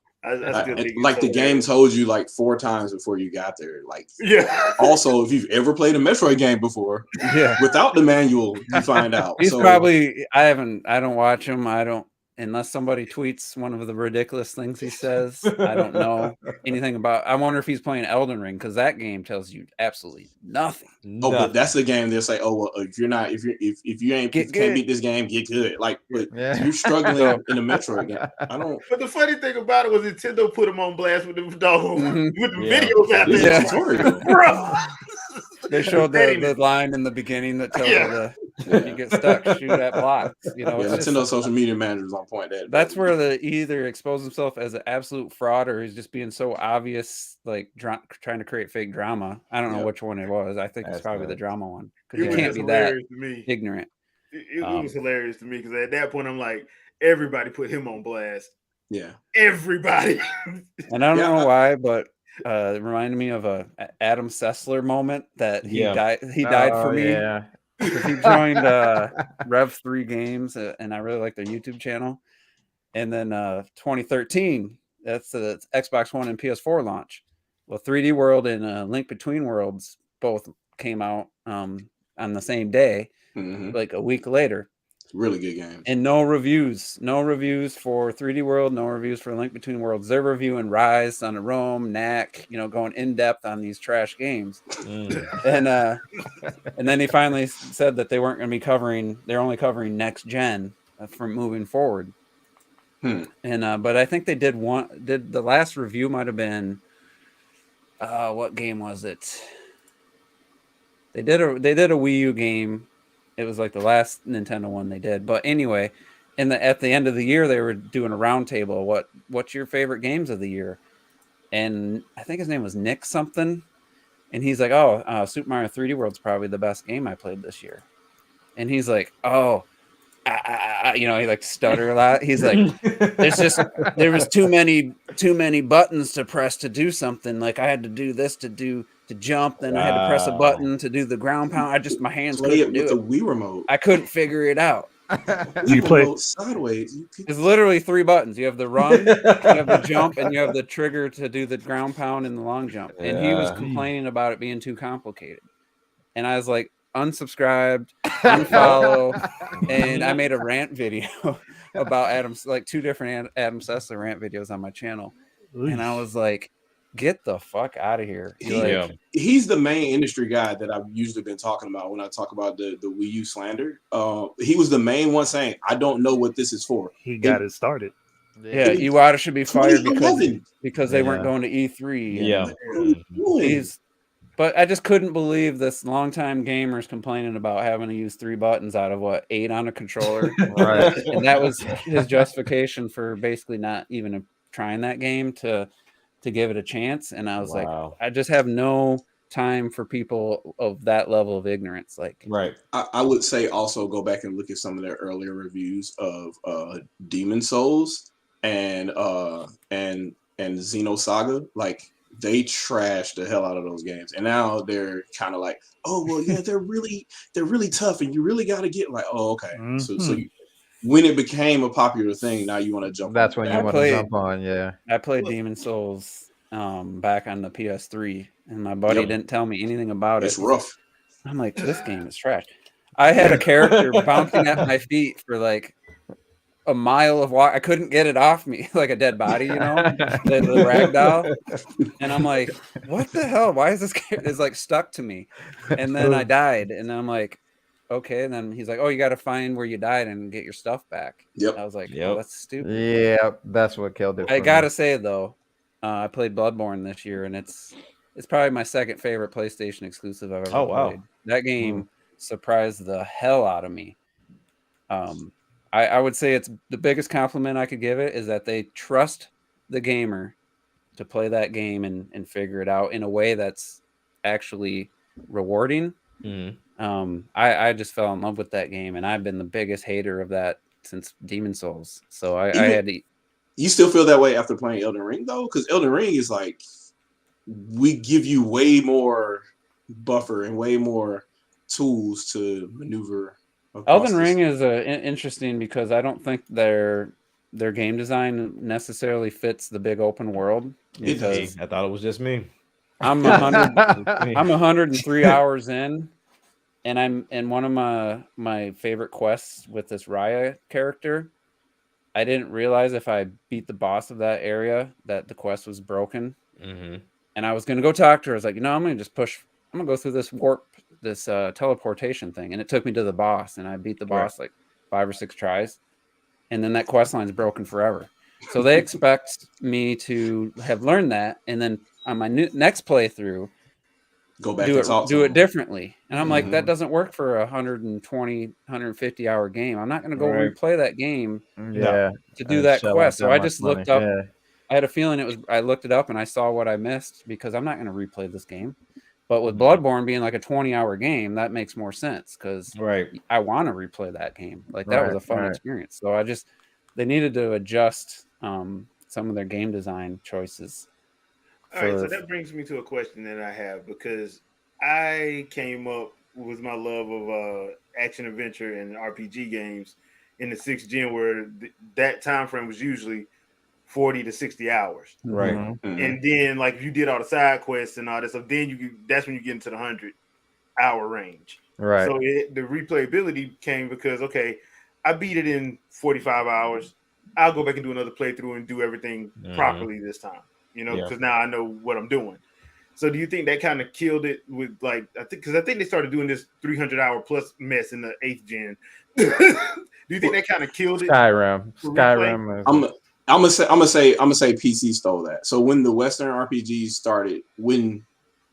Like
the game told you like 4 times before you got there. Like, also, if you've ever played a Metroid game before, without the manual, you find out.
He's probably I don't watch him. I don't unless somebody tweets one of the ridiculous things he says. I don't know anything about. I wonder if he's playing Elden Ring because that game tells you absolutely nothing.
But that's the game they'll say, oh well, if you can't beat this game, get good. Like, but you're struggling in a Metroid game. I don't.
But the funny thing about it was Nintendo put him on blast with the with the videos out there.
Tutorial.
Bro.
They showed the line in the beginning that tells you When you get stuck, shoot at blocks. You know,
Yeah, Nintendo social media managers on point.
That's where the either expose himself as an absolute fraud or he's just being so obvious, like trying to create fake drama. I don't know which one it was. I think it's probably the drama one because you can't be that ignorant.
It was hilarious to me because at that point I'm like, everybody put him on blast.
Yeah,
everybody.
And I don't know why, but it reminded me of a Adam Sessler moment that he died. He died for me.
Yeah.
Because he joined Rev 3 Games, and I really like their YouTube channel. And then 2013, that's the Xbox One and PS4 launch. Well, 3D World and Link Between Worlds both came out on the same day, like a week later.
Really good games.
And no reviews for 3D World, no reviews for Link Between Worlds. They're reviewing Rise, Son of Rome, Knack, going in depth on these trash games. And then he finally said that they weren't going to be they're only covering next gen from moving forward. And but I think they did the last review might have been what game was it? They did a Wii U game. It was like the last Nintendo one they did. But anyway, at the end of the year, they were doing a roundtable. What's your favorite games of the year? And I think his name was Nick something. And he's like, Super Mario 3D World's probably the best game I played this year. And he's like, he like stutter a lot. He's like, there was too many buttons to press to do something. Like I had to do this to jump, then I had to press a button to do the ground pound. My hands couldn't do it.
The Wii remote.
I couldn't figure it out.
You play
sideways.
It's literally 3 buttons. You have the run, you have the jump, and you have the trigger to do the ground pound and the long jump. And he was complaining about it being too complicated. And I was like, unsubscribed, unfollow, and I made a rant video about Adam's, like 2 different Adam Sessler rant videos on my channel. And I was like, get the fuck out of here.
He's the main industry guy that I've usually been talking about when I talk about the Wii U slander. He was the main one saying, I don't know what this is for.
He got it started.
Yeah, Iwata should be fired because they weren't going to E3. But I just couldn't believe this longtime gamers complaining about having to use 3 buttons out of 8 on a controller.
Right.
And that was his justification for basically not even trying that game to give it a chance. And I was like, I just have no time for people of that level of ignorance. Like,
right.
I would say also go back and look at some of their earlier reviews of Demon Souls and Xenosaga. Like, they trashed the hell out of those games, and now they're kind of like, oh well, yeah, they're really tough, and you really got to get like, oh okay. So when it became a popular thing, now you want to jump.
That's when you want to jump on. Yeah,
I played Demon Souls back on the PS3, and my buddy didn't tell me anything about it.
It's rough.
I'm like, this game is trash. I had a character bouncing at my feet for like a mile of walk. I couldn't get it off me like a dead body, the ragdoll. And I'm like, what the hell? Why is this character? It's like stuck to me? And then I died, and I'm like, okay. And then he's like, oh, you got to find where you died and get your stuff back.
Yep.
I was like, oh, that's stupid.
Yeah, that's what killed it.
I gotta say though, I played Bloodborne this year, and it's probably my second favorite PlayStation exclusive I've ever played. That game surprised the hell out of me. I would say it's the biggest compliment I could give it is that they trust the gamer to play that game and figure it out in a way that's actually rewarding. I just fell in love with that game, and I've been the biggest hater of that since Demon Souls. So I had to.
You still feel that way after playing Elden Ring though? Because Elden Ring is like, we give you way more buffer and way more tools to maneuver.
Elden Ring is interesting because I don't think their game design necessarily fits the big open world.
I thought it was just me.
I'm 103 hours in, and I'm in one of my favorite quests with this Raya character. I didn't realize if I beat the boss of that area that the quest was broken. And I was gonna go talk to her. I was like, I'm gonna just push. I'm gonna go through this this teleportation thing, and it took me to the boss, and I beat the boss like 5 or 6 tries, and then that quest line's broken forever. So they expect me to have learned that, and then on my next playthrough,
Go back and talk to
do it
them.
differently. And I'm like, that doesn't work for a 120, 150 hour game. I'm not going to go replay that game
Yeah.
to do that
shell out
quest. So
that
I
much
just
money.
looked up.
Yeah.
I had a feeling I looked it up and I saw what I missed because I'm not going to replay this game. But with Bloodborne being like a 20-hour game, that makes more sense because I want to replay that game. Like that was a fun experience. So they needed to adjust some of their game design choices.
All right, so that brings me to a question that I have because I came up with my love of action adventure and RPG games in the 6th gen, where that time frame was usually 40 to 60 hours.
Right.
And then, like, if you did all the side quests and all that stuff, then that's when you get into the 100-hour range.
Right.
So the replayability came because, okay, I beat it in 45 hours. I'll go back and do another playthrough and do everything properly this time. You know, because now I know what I'm doing. So do you think that kind of killed it with I think they started doing this 300-hour plus mess in the 8th gen. Do you think that kind of killed it?
Skyrim.
I'm gonna say PC stole that. So when the Western RPGs started, when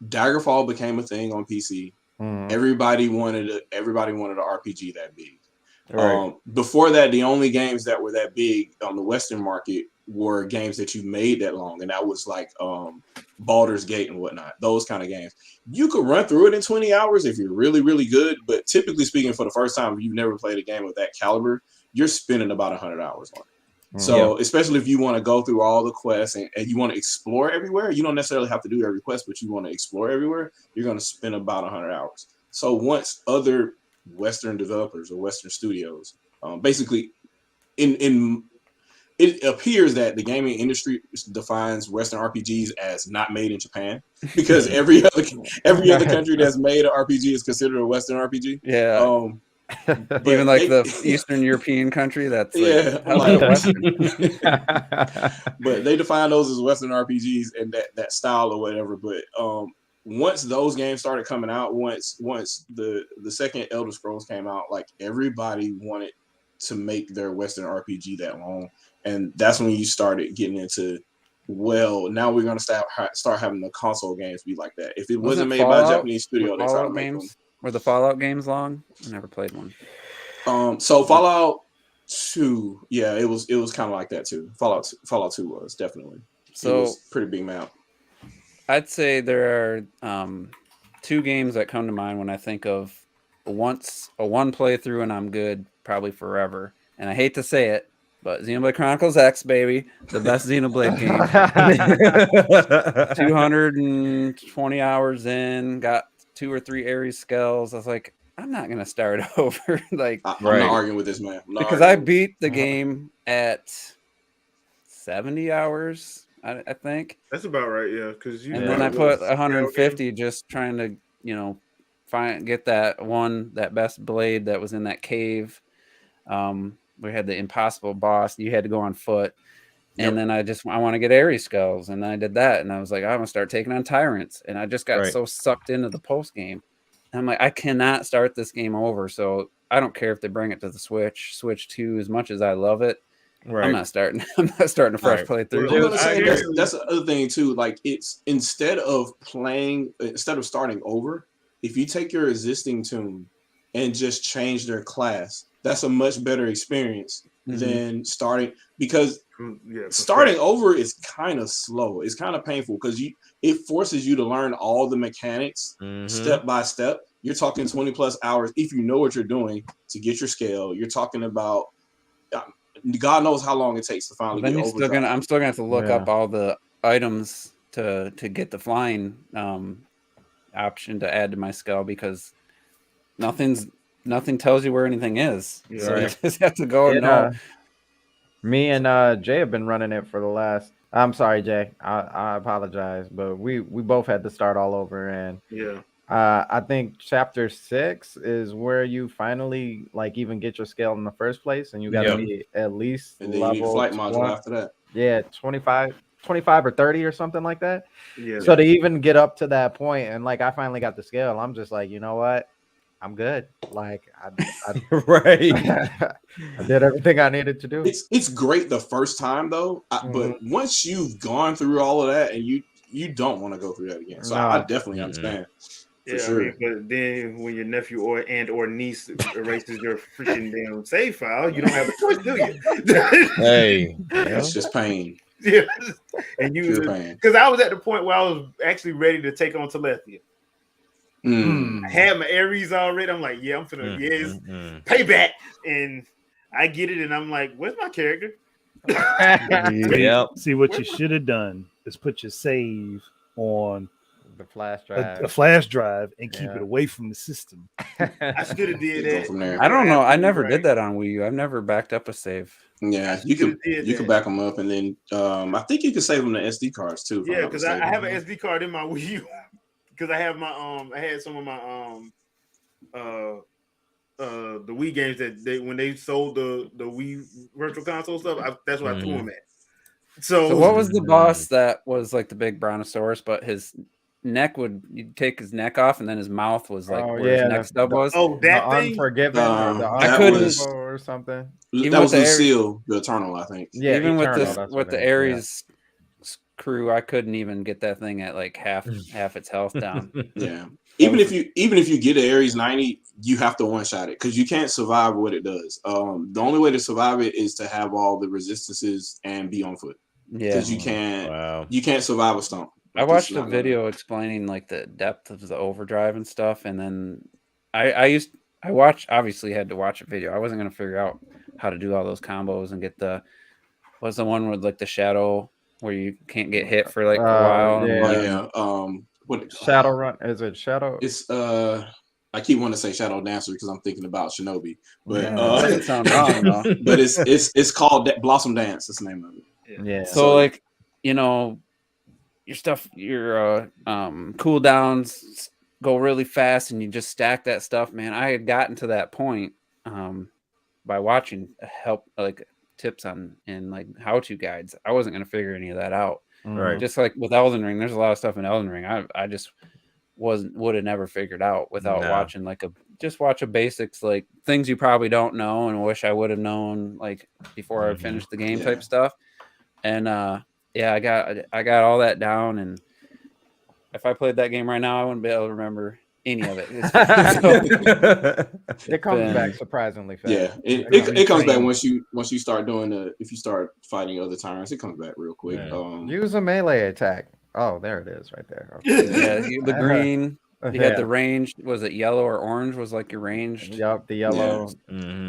Daggerfall became a thing on PC, everybody wanted an RPG that big. Right. Before that, the only games that were that big on the Western market were games that you made that long, and that was like Baldur's Gate and whatnot. Those kind of games. You could run through it in 20 hours if you're really, really good, but typically speaking, for the first time, if you've never played a game of that caliber, you're spending about 100 hours on it. So especially if you want to go through all the quests and you want to explore everywhere, you don't necessarily have to do every quest, but you want to explore everywhere, you're going to spend about 100 hours. So once other Western developers or Western studios, basically it appears that the gaming industry defines Western RPGs as not made in Japan, because every other country that's made an RPG is considered a Western RPG.
Yeah. Even like the Eastern European country, that's
Western. But they define those as Western RPGs and that style or whatever. But once those games started coming out, once the second Elder Scrolls came out, like everybody wanted to make their Western RPG that long, and that's when you started getting into, well, now we're gonna start having the console games be like that. If it wasn't made by a Japanese studio, they try to make them.
Were the Fallout games long? I never played one.
So Fallout 2, yeah, it was kind of like that too. Fallout 2 was definitely. So it was pretty big map.
I'd say there are 2 games that come to mind when I think of a one playthrough and I'm good, probably forever. And I hate to say it, but Xenoblade Chronicles X, baby, the best Xenoblade game. 220 hours in, got 2 or 3 Ares skulls. I was like, I'm not gonna start over. Like,
I'm not arguing with this man
because I beat the game at 70 hours. I think
that's about right. Yeah, because
then I put 150 just trying to get that best blade that was in that cave. We had the impossible boss. You had to go on foot. And then I want to get Ares skulls, and I did that, and I was like, I'm gonna start taking on tyrants, and I just got so sucked into the post game. And I'm like, I cannot start this game over, so I don't care if they bring it to the Switch 2. As much as I love it, I'm not starting a fresh playthrough.
That's the other thing too. Like, it's instead of starting over, if you take your existing tune and just change their class, that's a much better experience than starting, because starting over is kind of slow. It's kind of painful because it forces you to learn all the mechanics step by step. You're talking 20 plus hours if you know what you're doing to get your scale. You're talking about God knows how long it takes to finally get over.
I'm still gonna have to look up all the items to get the flying option to add to my skill, because nothing tells you where anything is. So you just have to go and know.
Me and Jay have been running it for the last. I'm sorry, Jay. I apologize, but we both had to start all over, and I think chapter 6 is where you finally even get your scale in the first place, and you got to be at least
and then level you need flight module after that.
Yeah, 25 or 30 or something like that. Yeah. So to even get up to that point, and I finally got the scale, I'm just like, you know what? I'm good. I I did everything I needed to do.
It's great the first time though, but once you've gone through all of that and you don't want to go through that again. So
No.
I definitely understand. For sure.
I mean, but then when your nephew or niece erases your freaking damn save file, you don't have a choice, do you?
Hey,
It's just pain.
Yeah, and
Pure
you
pain.
because I was at the point where I was actually ready to take on Telethia. I had my Aries already. I'm like, yeah, I'm finna payback, and I get it, and I'm like, where's my character?
Yep.
See what you should have done is put your save on
The flash drive.
a flash drive and keep
Yeah.
it away from the system.
I should have did
Go
that.
from there.
I don't know. I
Absolutely
never
right.
did that on Wii U. I've never backed up a save.
Yeah,
I
you
should've
can
did
you can
that.
back them up, and then I think you can save them to SD cards too. if I'm
Yeah,
not
because I
mistaken.
have an SD card in my Wii U because I have my I had some of my the Wii games that when they sold the Wii Virtual Console stuff, that's where I threw them at.
So what was the boss that was like the big brontosaurus, but his neck you'd take his neck off and then his mouth was like where his neck stub was?
Oh,
The
that thing.
Unforgiven or the
I couldn't-
Unforgivable or something.
Even
That
with
was
the
Lucille, the Eternal, I think.
Yeah,
even
Eternal,
with
that's
with
what
the
it is,
Ares crew, I couldn't even get that thing at like half its health down.
Yeah. Even if you get an Ares 90, you have to one shot it because you can't survive what it does. The only way to survive it is to have all the resistances and be on foot.
Yeah,
Because you can't survive a stomp.
I watched a video explaining like the depth of the overdrive and stuff, and then I obviously had to watch a video. I wasn't gonna figure out how to do all those combos and get what's the one with like the shadow where you can't get hit for like a while.
Yeah.
What
Shadow Run? Is it Shadow?
It's I keep wanting to say Shadow Dancer because I'm thinking about Shinobi, but
That doesn't sound wrong though.
But it's called Blossom Dance. That's the name of it.
Yeah.
So like your cooldowns go really fast and you just stack that stuff, man. I had gotten to that point by watching tips on and like how-to guides. I wasn't gonna figure any of that out.
Right.
Just like with Elden Ring, there's a lot of stuff in Elden Ring I just would have never figured out without watching watch a basics, like things you probably don't know and wish I would have known like before I finished the game type stuff. And I got all that down, and if I played that game right now, I wouldn't be able to remember any of it.
It comes back surprisingly fast.
Yeah, it comes back once you start doing if you start fighting other tyrants, it comes back real quick.
Use a melee attack. Oh, there it is, right there.
Okay. Yeah, the green. You had the range. Was it yellow or orange? Was like your ranged.
Yep, the yellow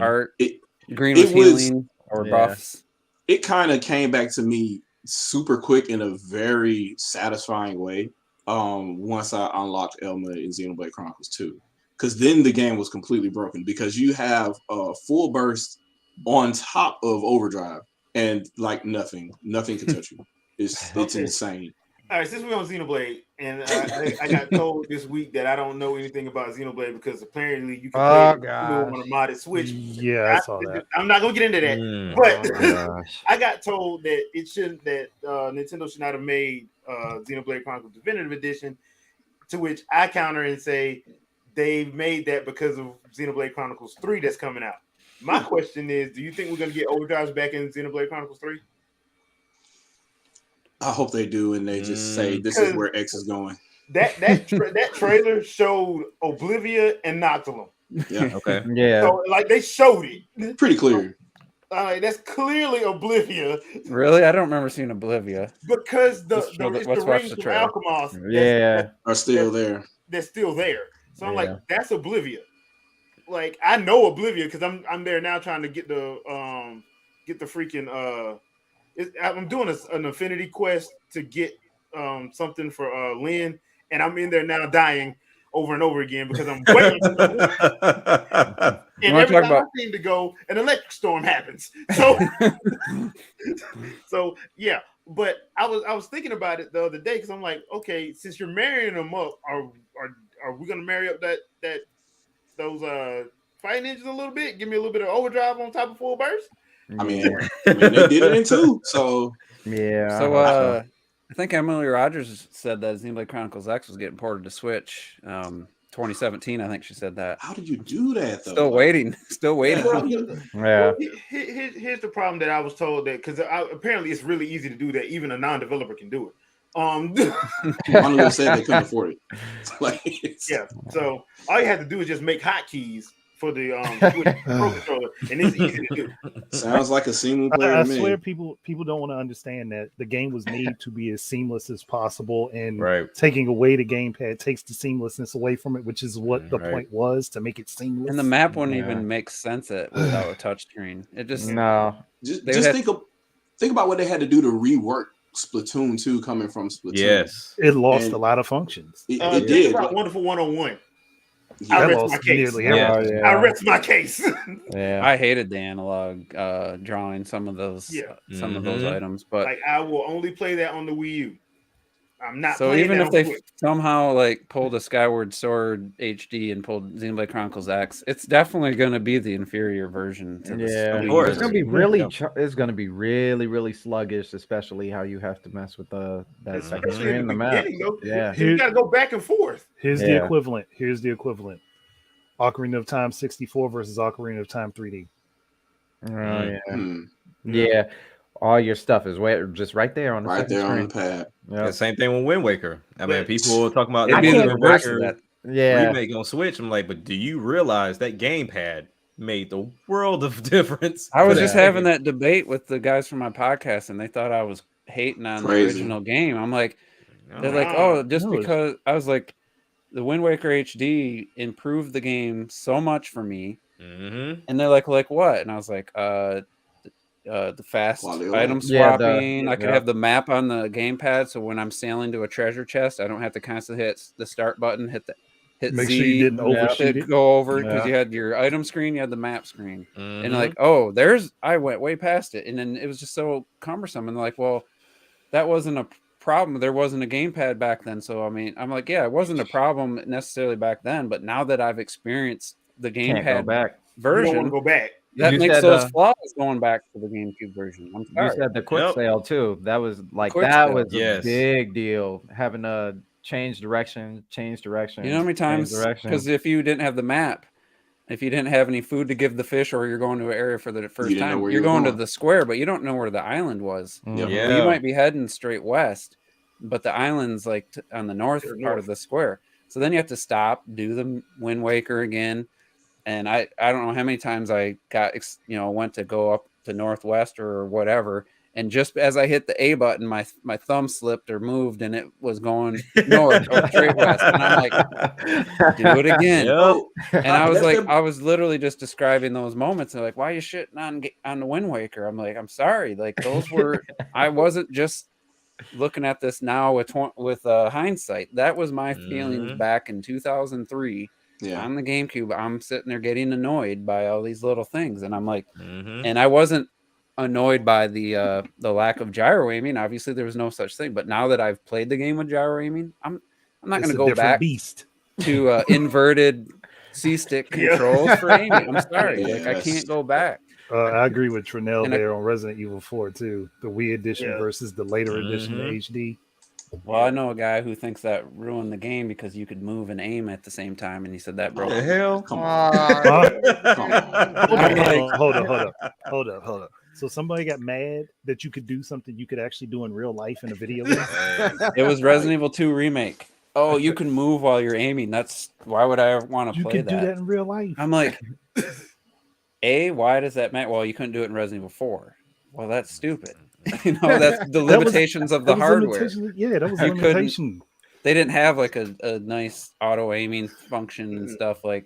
art. Green was healing or buffs.
It kind of came back to me super quick in a very satisfying way. Once I unlocked Elma in Xenoblade Chronicles 2, because then the game was completely broken because you have a full burst on top of overdrive and like nothing can touch you. It's insane.
All right, since we're on Xenoblade, and I got told this week that I don't know anything about Xenoblade because apparently you can play it on a modded Switch.
Yeah, I saw that.
I'm not gonna get into that, but I got told that Nintendo should not have made Xenoblade Chronicles Definitive Edition. To which I counter and say they made that because of Xenoblade Chronicles 3 that's coming out. My question is, do you think we're gonna get overdrives back in Xenoblade Chronicles 3?
I hope they do, and they just say this is where X is going.
That trailer showed Oblivia and Noctilum.
Yeah.
Okay.
Yeah.
So like they showed it.
Pretty clear.
That's clearly Oblivia.
Really, I don't remember seeing Oblivia
because the rings from Alchemos
are still there.
They're still there. So I'm like, that's Oblivia. Like I know Oblivia because I'm there now trying to get the freaking I'm doing an affinity quest to get something for Lynn, and I'm in there now dying over and over again because I'm waiting. And every time I seem to go, an electric storm happens. So yeah. But I was thinking about it the other day because I'm like, okay, since you're marrying them up, are we gonna marry up those fighting engines a little bit? Give me a little bit of overdrive on top of full burst.
I mean, they did it in 2, so
yeah.
So I think Emily Rogers said that Xenoblade Chronicles X was getting ported to Switch. 2017, I think she said that.
How did you do that though?
Still waiting.
Yeah.
Here's the problem that I was told that because apparently it's really easy to do that. Even a non-developer can do it.
Monolith said they couldn't afford it. Like,
yeah. So all you have to do is just make hotkeys for the Switch Pro controller, and it's easy to do.
Sounds like a single player
I
to me.
swear people don't want to understand that the game was made to be as seamless as possible, and
Right.
taking away the gamepad takes the seamlessness away from it, which is what the point was, to make it seamless.
And the map wouldn't even make sense without a touchscreen. It just
just think about what they had to do to rework Splatoon 2 coming from Splatoon.
Yes,
it lost a lot of functions.
It did.
About Wonderful 101.
Yeah,
I rest my case. I rest my case.
Yeah,
I hated the analog drawing some of those of those items, but
like I will only play that on the Wii U. I'm not.
So even if they somehow like pulled a Skyward Sword HD and pulled Xenoblade Chronicles X, it's definitely going to be the inferior version. To
of course, it's going to be really. It's going to be really sluggish, especially how you have to mess with that second screen in the map.
Yeah, you got to go back and forth.
Here's the equivalent. Ocarina of Time 64 versus Ocarina of Time 3D.
Yeah. All your stuff is just right there on the
on the pad.
Yeah, same thing with Wind Waker. I mean, people were talking about
the Wind Waker
remake on Switch. I'm like, but do you realize that gamepad made the world of difference?
I was just having that debate with the guys from my podcast, and they thought I was hating on the original game. I'm like, they're like, oh, just because I was like, the Wind Waker HD improved the game so much for me, and they're like what? And I was like, the fast item swapping. I could have the map on the gamepad, so when I'm sailing to a treasure chest, I don't have to constantly hit the start button, hit
Make
Z,
sure you didn't overshoot it.
Go over because you had your item screen, you had the map screen, and like, I went way past it, and then it was just so cumbersome. And like, well, that wasn't a problem. There wasn't a gamepad back then, so I mean, I'm like, it wasn't a problem necessarily back then, but now that I've experienced the gamepad version,
you don't want to go back.
That makes those flaws going back to the GameCube version. I'm sorry.
You said the quick sale too. That was like a big deal. Having to change direction. You know
how many times? Because if you didn't have the map, if you didn't have any food to give the fish, or you're going to an area for the first time, you're going to the square, but you don't know where the island was.
Mm-hmm.
Yeah. You might be heading straight west, but the island's like on the north part of the square. So then you have to stop, do the Wind Waker again. And I don't know how many times I got, went to go up to Northwest or whatever. And just as I hit the A button, my thumb slipped or moved, and it was going north or straight west. And I'm like, do it again. And I was like, I was literally just describing those moments. And like, why are you shitting on the Wind Waker? I'm like, I'm sorry. Like those were, I wasn't just looking at this now with hindsight. That was my feelings back in 2003. On the GameCube, I'm sitting there getting annoyed by all these little things, and I'm like, and I wasn't annoyed by the lack of gyro aiming. Obviously, there was no such thing. But now that I've played the game with gyro aiming, I'm not going to go back to inverted C-stick controls for aiming. I'm sorry, I can't go back.
I agree with Trinell there on Resident Evil 4 too. The Wii edition versus the later edition of HD.
Well, I know a guy who thinks that ruined the game because you could move and aim at the same time, and he said that broke.
What the hell?
Come on.
Hold up. So somebody got mad that you could do something you could actually do in real life in a video game?
It was Resident Evil 2 remake. Oh, you can move while you're aiming. Why would I want to play that?
You could do that in real life.
I'm like, why does that matter? Well, you couldn't do it in Resident Evil 4. Well, that's stupid. That's the limitations of the hardware.
Yeah, that was a limitation.
They didn't have like a nice auto aiming function and stuff and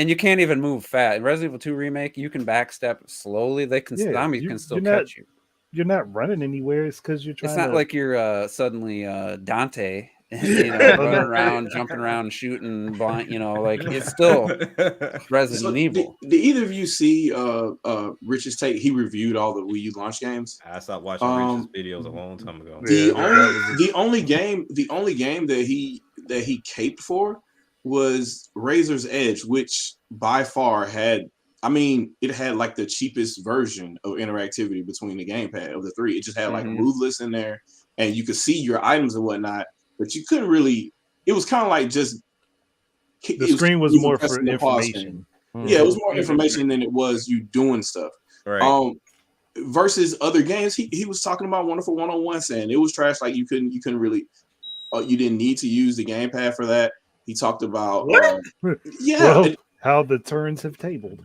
you can't even move fast. In Resident Evil 2 remake, you can backstep slowly. Zombies can still catch you.
You're not running anywhere. It's because you're trying.
It's not like you're suddenly Dante. Running around, jumping around, shooting blind, like it's still Resident Evil.
Did either of you see Rich's take? He reviewed all the Wii U launch games.
I stopped watching Rich's videos a long time ago.
The only game that he caped for was Razor's Edge, which by far had like the cheapest version of interactivity between the gamepad of the three. It just had like Ruthless in there, and you could see your items and whatnot. But you couldn't really. It was kind of like just.
The screen was more for information.
Yeah, it was more information than it was you doing stuff.
Right.
versus other games, he was talking about Wonderful 101, saying it was trash. Like you couldn't really, you didn't need to use the gamepad for that. He talked about
Well, how the turns have tabled.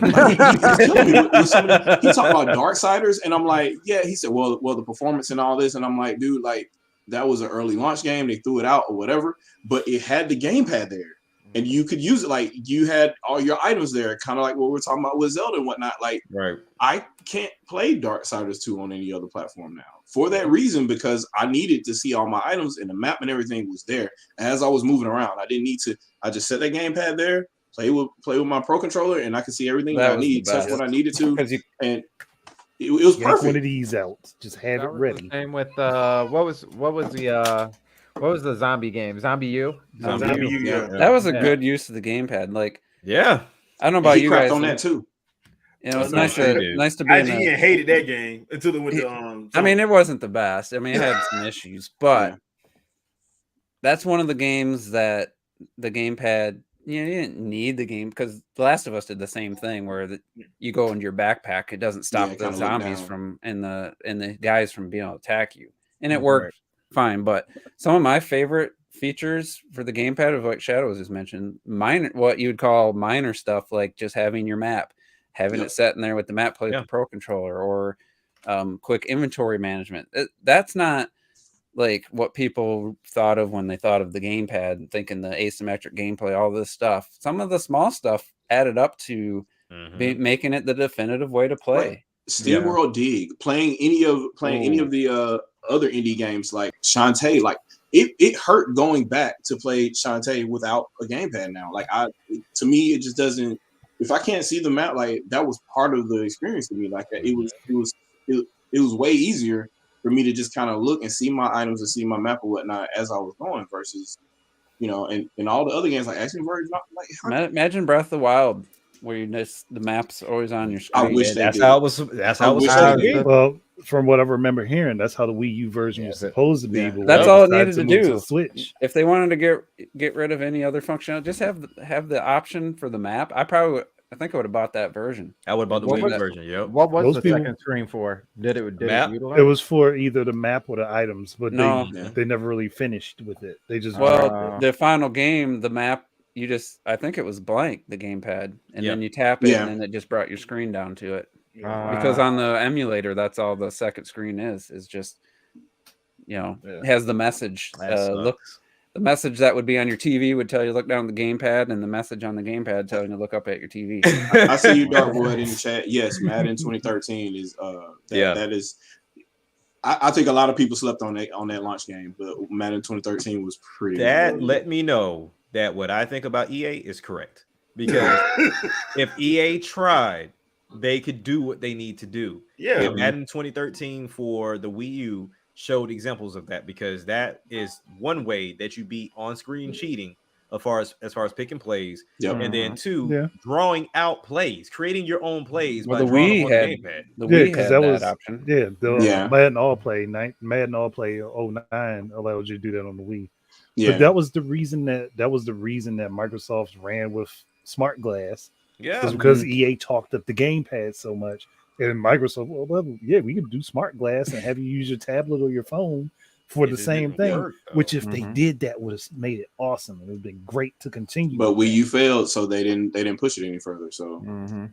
Like, he's killing me with some of the, he talked about Darksiders, and I'm like, yeah. He said, well, the performance and all this, and I'm like, dude, like that was an early launch game. They threw it out or whatever, but it had the gamepad there, and you could use it. Like you had all your items there, kind of like what we're talking about with Zelda and whatnot. Like,
right.
I can't play Darksiders 2 on any other platform now for that reason, because I needed to see all my items, and the map and everything was there as I was moving around. I didn't need to. I just set that gamepad there. Play with my Pro Controller, and I could see everything that I need, touch what I needed to, and it was
Yank
perfect.
one of these out, just have it ready.
Same with what was the zombie game? Zombie U.
Zombie U, yeah.
That was a good use of the gamepad. Like,
yeah,
I don't know about
he
you
crapped
guys
on that too.
You know, it's
No,
nice
it
to be.
IGN hated that game until it went to.
I mean, it wasn't the best. I mean, it had some issues, but that's one of the games that the gamepad. You didn't need the game because The Last of Us did the same thing where you go into your backpack, it doesn't stop the zombies from and the guys from being able to attack you, and it worked fine. But some of my favorite features for the gamepad of what Shadows has mentioned, minor, what you would call minor stuff, like just having your map, having it set in there with the map play with the Pro Controller, or quick inventory management. That's not like what people thought of when they thought of the gamepad, thinking the asymmetric gameplay, all this stuff. Some of the small stuff added up to making it the definitive way to play.
Right. SteamWorld Dig, playing any of the other indie games like Shantae, like it hurt going back to play Shantae without a gamepad now. Like to me, it just doesn't. If I can't see the map, like that was part of the experience to me. Like it was way easier for me to just kind of look and see my items and see my map or whatnot as I was going versus, and all the other games like Action Verge. Like,
imagine Breath of the Wild, where you just the map's always on your screen.
I wish
that's how it was. That's how it was supposed to be.
Well, from what I remember hearing, that's how the Wii U version was supposed to be. But
that's all it needed to do.
Switch.
If they wanted to get rid of any other functionality, just have the option for the map. I think I would have bought that version.
I would have bought the Wii version. Yep.
What was the second screen for? Did it utilize?
It was for either the map or the items, but
no,
they never really finished with it. They just
the final game, the map, I think it was blank, the gamepad, and then you tap it, and then it just brought your screen down to it. Because on the emulator, that's all the second screen is just, it has the message. Look. The message that would be on your TV would tell you to look down the gamepad, and the message on the gamepad telling you to look up at your TV.
I see you, Darkwood, in the chat. Yes, Madden 2013 is that is. I think a lot of people slept on that launch game, but Madden 2013 was pretty.
That let me know that what I think about EA is correct, because if EA tried, they could do what they need to do.
Yeah,
Madden 2013 for the Wii U showed examples of that, because that is one way that you beat on-screen cheating as far as picking plays, and then two, drawing out plays, creating your own plays.
Well, the Wii had that option.
Madden All Play 09 allowed you to do that on the Wii. But that was the reason that Microsoft ran with Smart Glass.
Yeah,
was because EA talked up the gamepad so much. And Microsoft, we could do Smart Glass and have you use your tablet or your phone for the same thing. Which, if they did, that would have made it awesome. It would have been great to continue.
But Wii U failed, so they didn't push it any further. So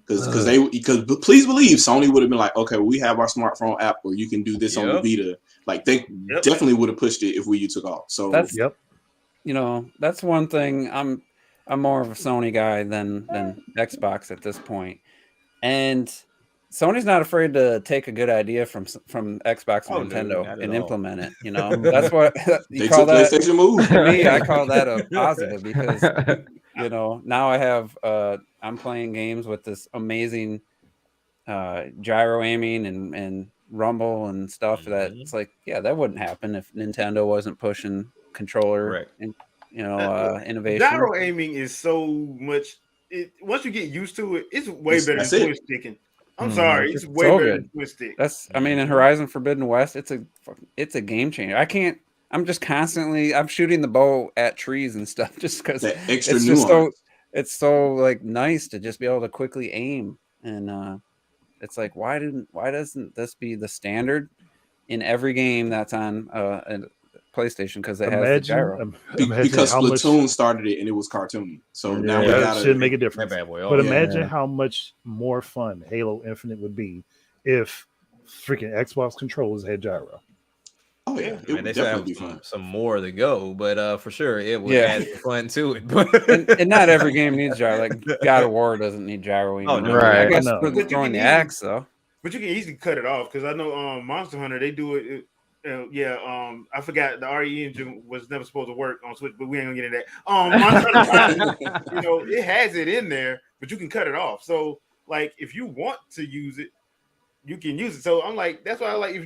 because please believe Sony would have been like, okay, we have our smartphone app where you can do this on the Vita. Like they definitely would have pushed it if Wii U took off. So
that's one thing. I'm more of a Sony guy than Xbox at this point, and Sony's not afraid to take a good idea from Xbox and Nintendo and implement it. That's what you call that.
PlayStation move.
For me, I call that a positive, because now I have I'm playing games with this amazing gyro aiming and rumble and stuff that it's like, that wouldn't happen if Nintendo wasn't pushing controller and innovation.
Gyro aiming is so much. Once you get used to it, it's way better than twist sticking. I'm sorry, it's way better than twist stick.
In Horizon Forbidden West, it's a game changer. I'm just constantly shooting the bow at trees and stuff just because it's so like nice to just be able to quickly aim, and It's like why doesn't this be the standard in every game that's on a PlayStation because it has the gyro.
Because
how
Splatoon
much,
started it and it was cartoony. So
Yeah.
now we
that
gotta
should make a difference.
That bad boy.
But
Oh,
imagine
yeah.
how much more fun Halo Infinite would be if freaking Xbox controllers had gyro.
Oh yeah,
I
it
mean,
would
they still
definitely
have
be fun.
some more to go, but for sure it would
Yeah.
add some fun to it. But
And not every game needs gyro. Like God of War doesn't need gyroing.
Oh, no.
Right.
I guess
No.
for
But you
throwing the
can
axe though.
But you can easily cut it off because I know Monster Hunter they do it. I forgot the RE engine was never supposed to work on Switch, but we ain't gonna get into that. Monster Hunter, it has it in there, but you can cut it off. So like if you want to use it, you can use it. So I'm like, that's why I like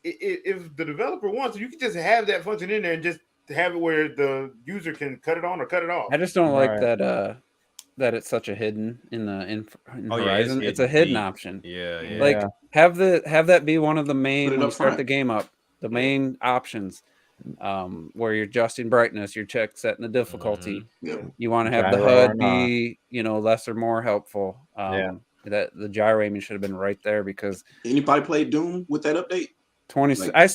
if the developer wants it, you can just have that function in there and just have it where the user can cut it on or cut it off.
I just don't like
Right.
that it's such a hidden in
Oh, yeah,
Horizon.
it's
It's a hidden
deep.
option.
yeah.
Like
Yeah.
have that be one of the main
Put it
when you
up
start
front.
the game up, the main options, where you're adjusting brightness, you're setting the difficulty.
Yeah.
You want to have the
Gyro or
HUD
not.
be, less or more helpful.
Yeah.
That the gyro aiming should have been right there because
Anybody played Doom with that update?
20.
Like-
I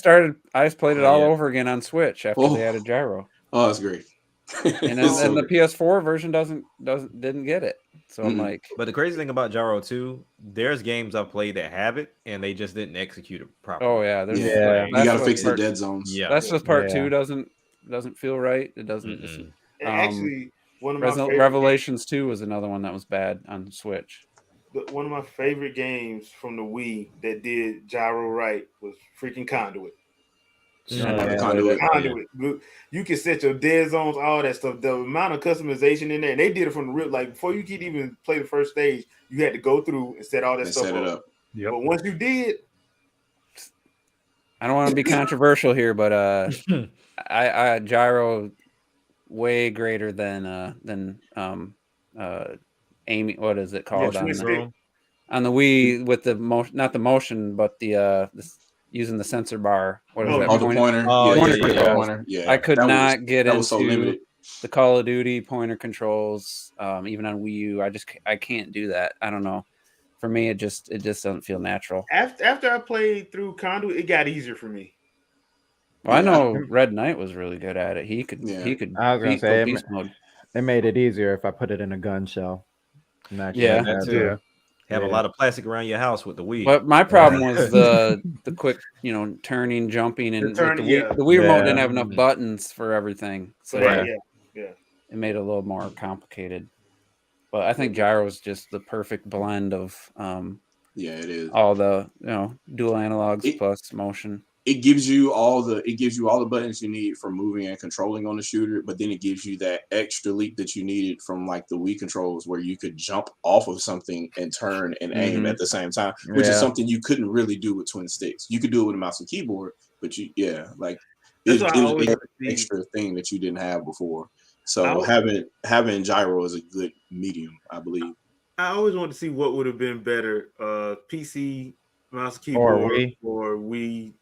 played it
Oh,
all
yeah.
over again on Switch after they added gyro,
Oh, that's great.
and
It's so
then the
great.
PS4 version didn't get it. So I'm
Mm-mm.
like,
But the crazy thing about gyro too, there's games I've played that have it and they just didn't execute it properly.
oh yeah, there's
Yeah.
You
Last
gotta
of Us
fix the
Part-
dead zones.
Yeah.
Last of Us Part
Yeah.
2 doesn't feel right. It doesn't.
Mm-mm.
And actually, one of my
Resident
favorite
Revelations 2 was another one that was bad on Switch.
one of my favorite games from the Wii that did gyro right was freaking Conduit.
Yeah.
Conduit. You can set your dead zones, all that stuff. The amount of customization in there, and they did it from the real. Like before you could even play the first stage, you had to go through and set all that
They
stuff
set it
up.
up.
Yep.
But once you did,
I don't want to be controversial here, but I gyro way greater than aiming. What is it called
twin stick.
on the Wii with the motion? Not the motion, but the using the sensor bar. What is that?
Oh, the pointer.
Oh,
Pointer
yeah.
controls.
Yeah.
I could
That
not get
that was so
into
limited.
the Call of Duty pointer controls, even on Wii U. I can't do that. I don't know. For me, it just doesn't feel natural.
After I played through Conduit, it got easier for me.
Well, I
Yeah.
know Red Knight was really good at it. He could
Yeah.
I was gonna
beat
say,
beast mode.
It made it easier if I put it in a gun shell. And actually
Yeah.
had
That
that.
too.
Yeah.
Have a
Yeah.
lot of plastic around your house with the Wii.
But my problem was the quick, turning, jumping, and
turn,
with
yeah.
the Wii remote
Yeah.
didn't have enough buttons for everything, so
Right.
Yeah.
Yeah.
it made it a little more complicated. But I think gyro is just the perfect blend of
Yeah, it is.
all the dual analogs
It-
plus motion.
It gives you all the buttons you need for moving and controlling on the shooter, but then it gives you that extra leap that you needed from like the Wii controls where you could jump off of something and turn and aim
Mhm.
at the same time, which is
Yeah.
something you couldn't really do with twin sticks. You could do it with a mouse and keyboard, but like
That's
it
why I
was
always
an
see-
extra thing that you didn't have before. So
I always-
having gyro is a good medium, I believe.
I always wanted to see what would have been better, PC mouse
Or
keyboard
Wii.
or Wii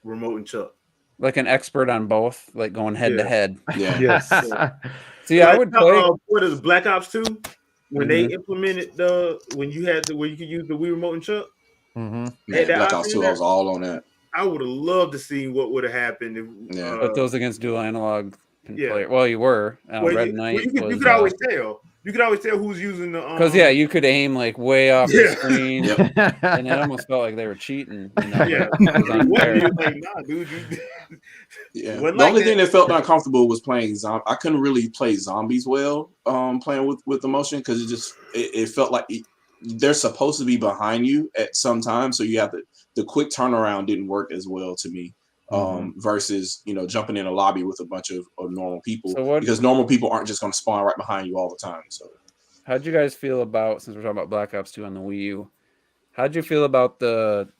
remote and chuck.
Like an expert on both, like going head to
Yeah.
head.
Yeah.
Yes.
See, I would play.
What is Black Ops 2? When they
Mhm.
implemented where you could use the Wii remote and chuck,
hmm
Man,
that
Black Ops
option
2, I was all on that.
I would have loved to see what would have happened if.
Yeah.
But those against dual analog
Yeah.
player. Well, you were Red Knight.
you could always tell. You could always tell who's using the.
Because you could aim like way off the
Yeah.
screen,
Yep.
and it almost felt like they were cheating.
Yeah.
It was unfair.
You're like, nah, dude.
Yeah.
Wasn't
The
like
only
that.
thing that felt uncomfortable was playing I couldn't really play zombies well, playing with the motion because it felt like they're supposed to be behind you at some time, so you have the quick turnaround didn't work as well to me. Versus jumping in a lobby with a bunch of normal people, because normal people aren't just going to spawn right behind you all the time. So
how'd you guys feel about, since we're talking about Black Ops 2 on the Wii U, how'd you feel about the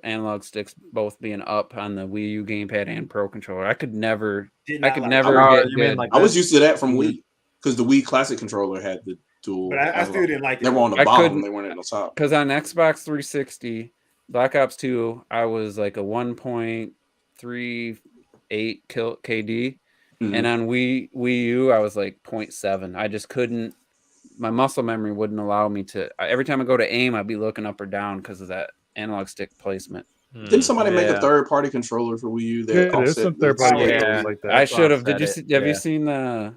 analog sticks both being up on the Wii U gamepad and Pro controller? I could never
Did
I
not
could
like
never
Oh,
get
you mean
good.
like
I was
this?
used to that from
Mhm.
Wii because the Wii Classic controller had the dual.
But I still didn't like it.
They were on the
I
bottom.
couldn't-
They weren't at the top.
Because on Xbox 360, Black Ops 2, I was like a 1.38 KD.
Mhm.
And on Wii U, I was like 0.7. I just couldn't my muscle memory wouldn't allow me to. Every time I go to aim, I'd be looking up or down because of that analog stick placement.
Didn't somebody make a
Yeah.
third-party controller for Wii U that
Yeah, there's
offset
some
the
third-party
stick?
controllers like that.
I should have. Did you
offset
see? Have you seen the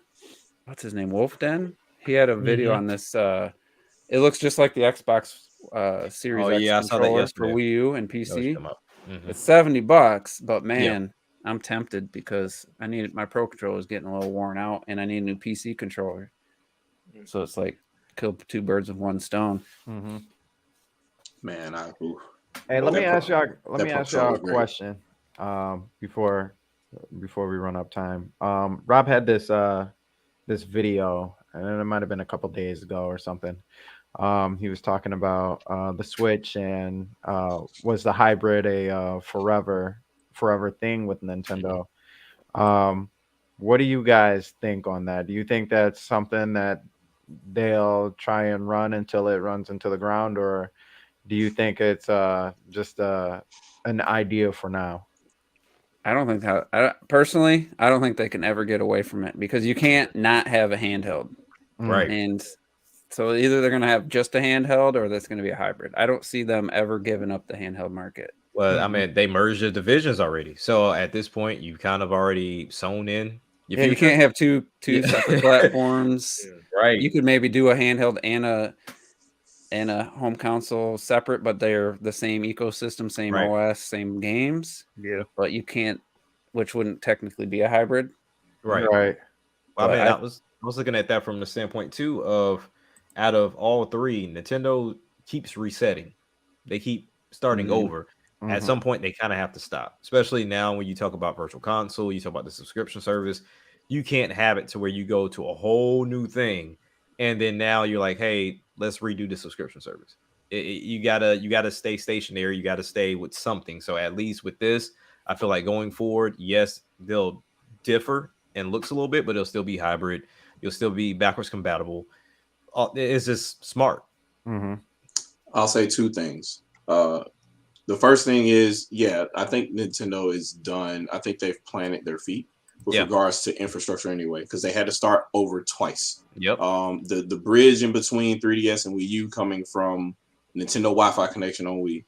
what's his name? Wolfden? He had a video on this. It looks just like the Xbox Series X
I saw that
controller for
yesterday.
Wii U and
Those
PC.
come up.
It's $70, but man, I'm tempted because I need my Pro controller is getting a little worn out, and I need a new PC controller. So it's like kill two birds with one stone.
Man,
Hey, let me ask y'all a
great.
question before we run up time. Rob had this this video, and it might have been a couple days ago or something. He was talking about the Switch and was the hybrid a forever thing with Nintendo? What do you guys think on that? Do you think that's something that they'll try and run until it runs into the ground, or do you think it's just an idea for now?
I don't think personally, I don't think they can ever get away from it because you can't not have a handheld.
Right.
And so either they're going to have just a handheld or that's going to be a hybrid. I don't see them ever giving up the handheld market.
Well, I mean, they merged the divisions already. So at this point, you kind of already sewn in.
Yeah, you can't have two separate platforms.
Right.
You could maybe do a handheld and a home console separate, but they're the same ecosystem, same OS, same games.
Yeah.
But you can't, which wouldn't technically be a hybrid.
Right. Well, I mean, I was looking at that from the standpoint too of out of all three, Nintendo keeps resetting. They keep starting over. At some point, they kind of have to stop, especially now when you talk about virtual console, you talk about the subscription service. You can't have it to where you go to a whole new thing, and then now you're like, hey, let's redo the subscription service. You gotta stay stationary. You gotta stay with something. So at least with this, I feel like going forward, yes, they'll differ and looks a little bit, but it'll still be hybrid. You'll still be backwards compatible. It's just smart.
I'll say two things. The first thing is, I think Nintendo is done. I think they've planted their feet with regards to infrastructure anyway, because they had to start over twice. The bridge in between 3DS and Wii U coming from Nintendo Wi-Fi connection on Wii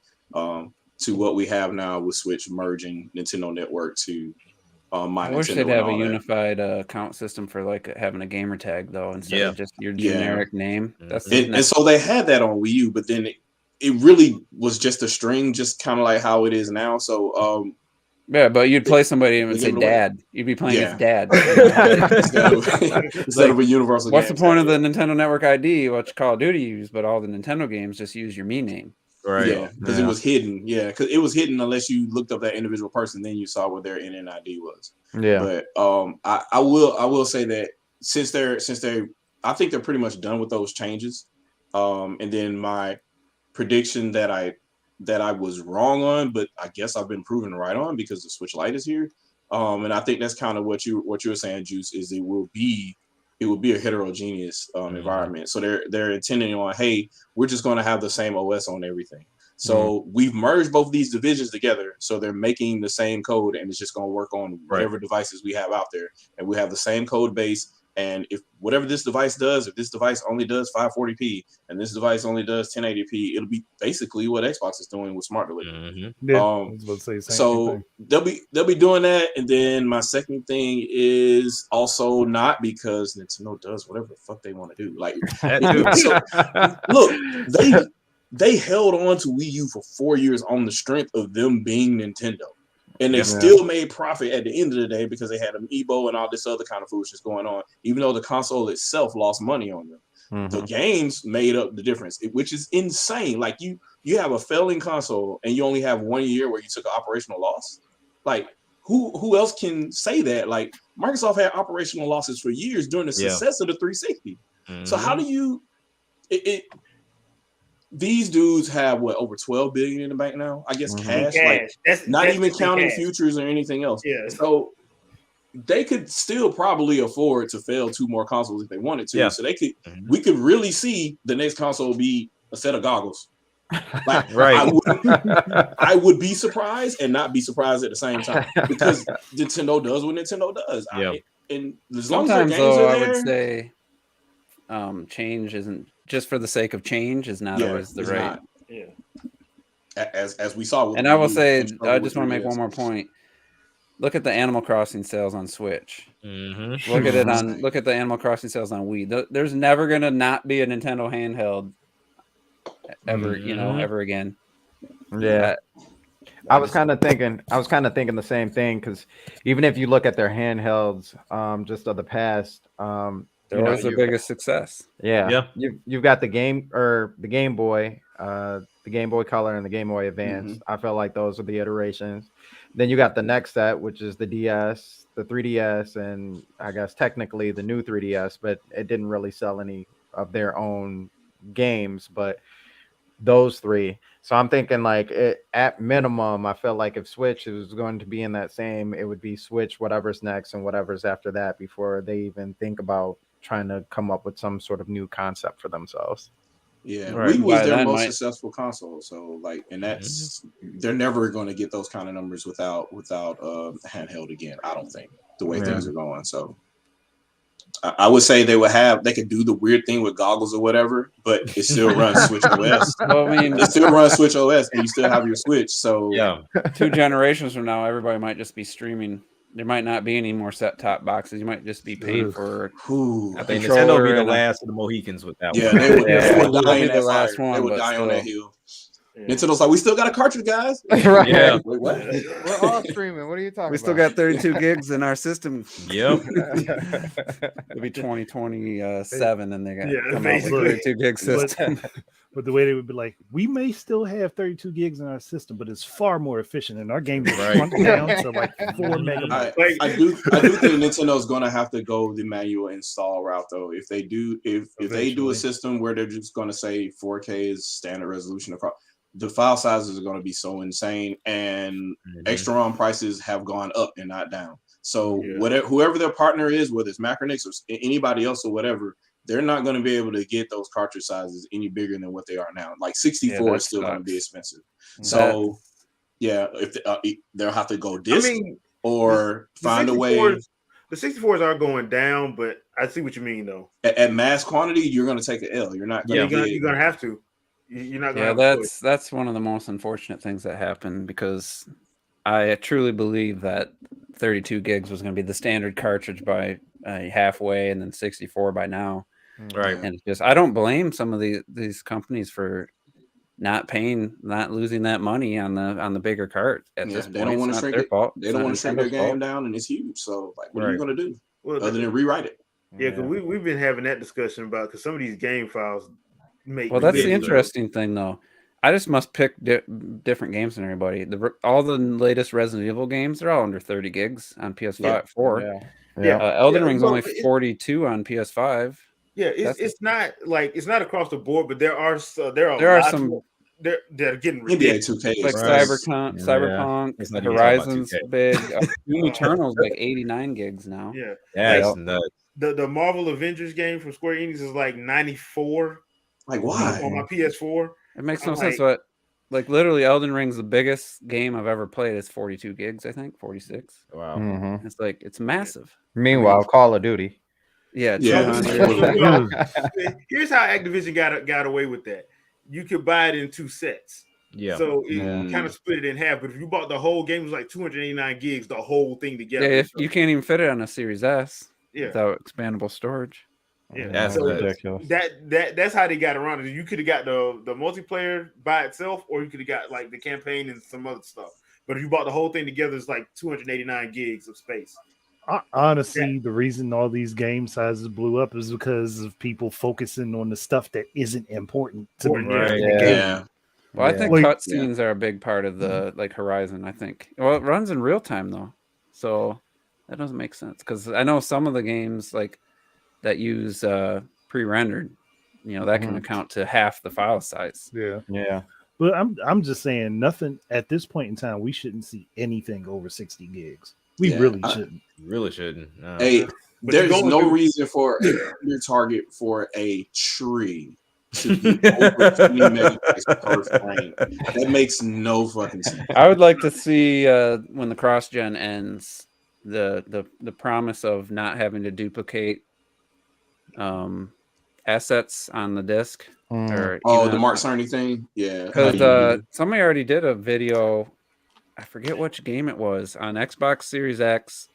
to what we have now with Switch merging Nintendo Network to
I wish they'd have a unified account system for like having a gamer tag though, instead of just your generic name.
And so they had that on Wii U, but then it really was just a string, just kind of like how it is now. So
yeah, but you'd play somebody and say dad. You'd be playing as dad
instead of a universal.
What's the point of the Nintendo Network ID? What Call of Duty use, but all the Nintendo games just use your me name.
Right. Yeah, because it was hidden. Yeah, because it was hidden unless you looked up that individual person, then you saw what their NNID was. Yeah. But I will say that since I think they're pretty much done with those changes. And then my prediction that I was wrong on, but I guess I've been proven right on because the Switch Lite is here. And I think that's kind of what you were saying, Juice, is it will be a heterogeneous environment. So they're intending on, hey, we're just going to have the same OS on everything. So we've merged both of these divisions together. So they're making the same code, and it's just going to work on whatever devices we have out there. And we have the same code base. And if whatever this device does, if this device only does 540p and this device only does 1080p, it'll be basically what Xbox is doing with Smart Delivery. So they'll be doing that. And then my second thing is also not because Nintendo does whatever the fuck they want to do. Like, so, look, they held on to Wii U for 4 years on the strength of them being Nintendo. And they still made profit at the end of the day because they had Amiibo and all this other kind of foolishness going on, even though the console itself lost money on them. The games made up the difference, which is insane. Like you have a failing console and you only have 1 year where you took an operational loss. Like who else can say that? Like Microsoft had operational losses for years during the success of the 360. So how do you these dudes have over 12 billion in the bank now, I guess, cash. Like that's even counting futures or anything else. So they could still probably afford to fail 2 more consoles if they wanted to. So we could really see the next console be a set of goggles. Like, I would be surprised and not be surprised at the same time because Nintendo does what Nintendo does. And as long as their games are there,
I would say change isn't just for the sake of change is not always the
it's
right.
not.
Yeah.
As we saw. With
And
the
I will
Wii U,
say,
and struggle
I
with
just want to make
3DS.
one more point. Look at the Animal Crossing sales on Switch.
Mm-hmm.
Look at it on. Look at the Animal Crossing sales on Wii. There's never gonna not be a Nintendo handheld ever. You know, ever again.
Yeah. I was kind of thinking the same thing, because even if you look at their handhelds, just of the past,
They're always their biggest success.
Yeah. You've got the Game Boy, the Game Boy Color and the Game Boy Advance. I feel like those are the iterations. Then you got the next set, which is the DS, the 3DS, and I guess technically the new 3DS, but it didn't really sell any of their own games, but those three. So I'm thinking like at minimum, I feel like if Switch is going to be in that same, it would be Switch, whatever's next and whatever's after that, before they even think about trying to come up with some sort of new concept for themselves.
Yeah,
Right.
Wii was
By
their
then,
most successful console. So like, and that's they're never going to get those kind of numbers without handheld again. I don't think the way things are going. So I would say they could do the weird thing with goggles or whatever, but it still runs Switch OS.
Well, I mean,
It still runs Switch OS, and you still have your Switch. So
Yeah.
2 generations from now, everybody might just be streaming. There might not be any more set-top boxes. You might just be paying for
I
think
controller
Nintendo will be the
and
last of the Mohicans with that
yeah,
one.
they would
they'll
die
be
in
the
that
last
fire.
one,
They would
but
die on
still.
that hill.
Yeah.
Nintendo's like, we still got a cartridge, guys.
Right.
Yeah.
Wait, what?
We're all streaming. What are you talking
We
about?
still got 32 gigs in our system.
Yep.
It'll be 2027, and they're gonna
Yeah,
come out with
basically.
32 gig system.
But the way they would be like, we may still have 32 gigs in our system, but it's far more efficient, and our games are shrunk down to like 4 megabytes.
I do think Nintendo's going to have to go the manual install route though. If they do, if they do a system where they're just going to say 4K is standard resolution across, the file sizes are going to be so insane, and extra ROM prices have gone up and not down. So whoever their partner is, whether it's Macronix or anybody else or whatever, they're not going to be able to get those cartridge sizes any bigger than what they are now. Like 64 is still going to be expensive. So if they'll have to go disc or find a way.
The 64s are going down, but I see what you mean though.
At mass quantity, you're going to take an L. You're not going to.
You're going to have to. You're not.
Yeah, that's one of the most unfortunate things that happened, because I truly believe that 32 gigs was going to be the standard cartridge by halfway, and then 64 by now.
Right.
And it's just, I don't blame some of these companies for not losing that money on the bigger cart at this point.
They don't want to shrink
their fault.
They don't want to shrink their game down, and it's huge. So like, what are you going to do other than rewrite it?
Yeah, because we've been having that discussion about, because some of these game files make.
Well, that's the interesting thing, though. I just must pick different games than everybody. All the latest Resident Evil games, they're all under 30 gigs on PS5. Elden Ring's only 42 on PS5.
Yeah, it's not across the board, but there are some they're getting
ridiculous. NBA 2K,
like Cyberpunk, Horizon's big. Doom Eternal's like 89 gigs now.
Yeah,
that's nuts.
The Marvel Avengers game from Square Enix is like 94.
Like, why?
On my PS4.
It makes no sense. But like literally, Elden Ring's the biggest game I've ever played. It's 42 gigs, I think, 46.
Wow.
It's like, it's massive.
Meanwhile, Call of Duty.
Yeah.
Here's how Activision got away with that. You could buy it in 2 sets.
Yeah.
So it kind of split it in half. But if you bought the whole game, it was like 289 gigs, the whole thing together.
Yeah, if you can't even fit it on a Series S without expandable storage.
Yeah,
that's
ridiculous.
That's how they got around it. You could have got the multiplayer by itself, or you could have got like the campaign and some other stuff. But if you bought the whole thing together, it's like 289 gigs of space.
Honestly, the reason all these game sizes blew up is because of people focusing on the stuff that isn't important to the game.
Well, I think cutscenes are a big part of the Horizon. I think. Well, it runs in real time though, so that doesn't make sense, because I know some of the games that use pre-rendered, that can account to half the file size.
Yeah. But I'm just saying, nothing at this point in time. We shouldn't see anything over 60 gigs. We really shouldn't.
Really shouldn't. No.
Hey, there's no reason for your target for a tree to be over 20 megabytes per frame. That makes no fucking sense.
I would like to see when the cross-gen ends, the promise of not having to duplicate assets on the disk. Or
the Mark Cerny thing, yeah.
Because somebody already did a video. I forget which game it was on Xbox Series X.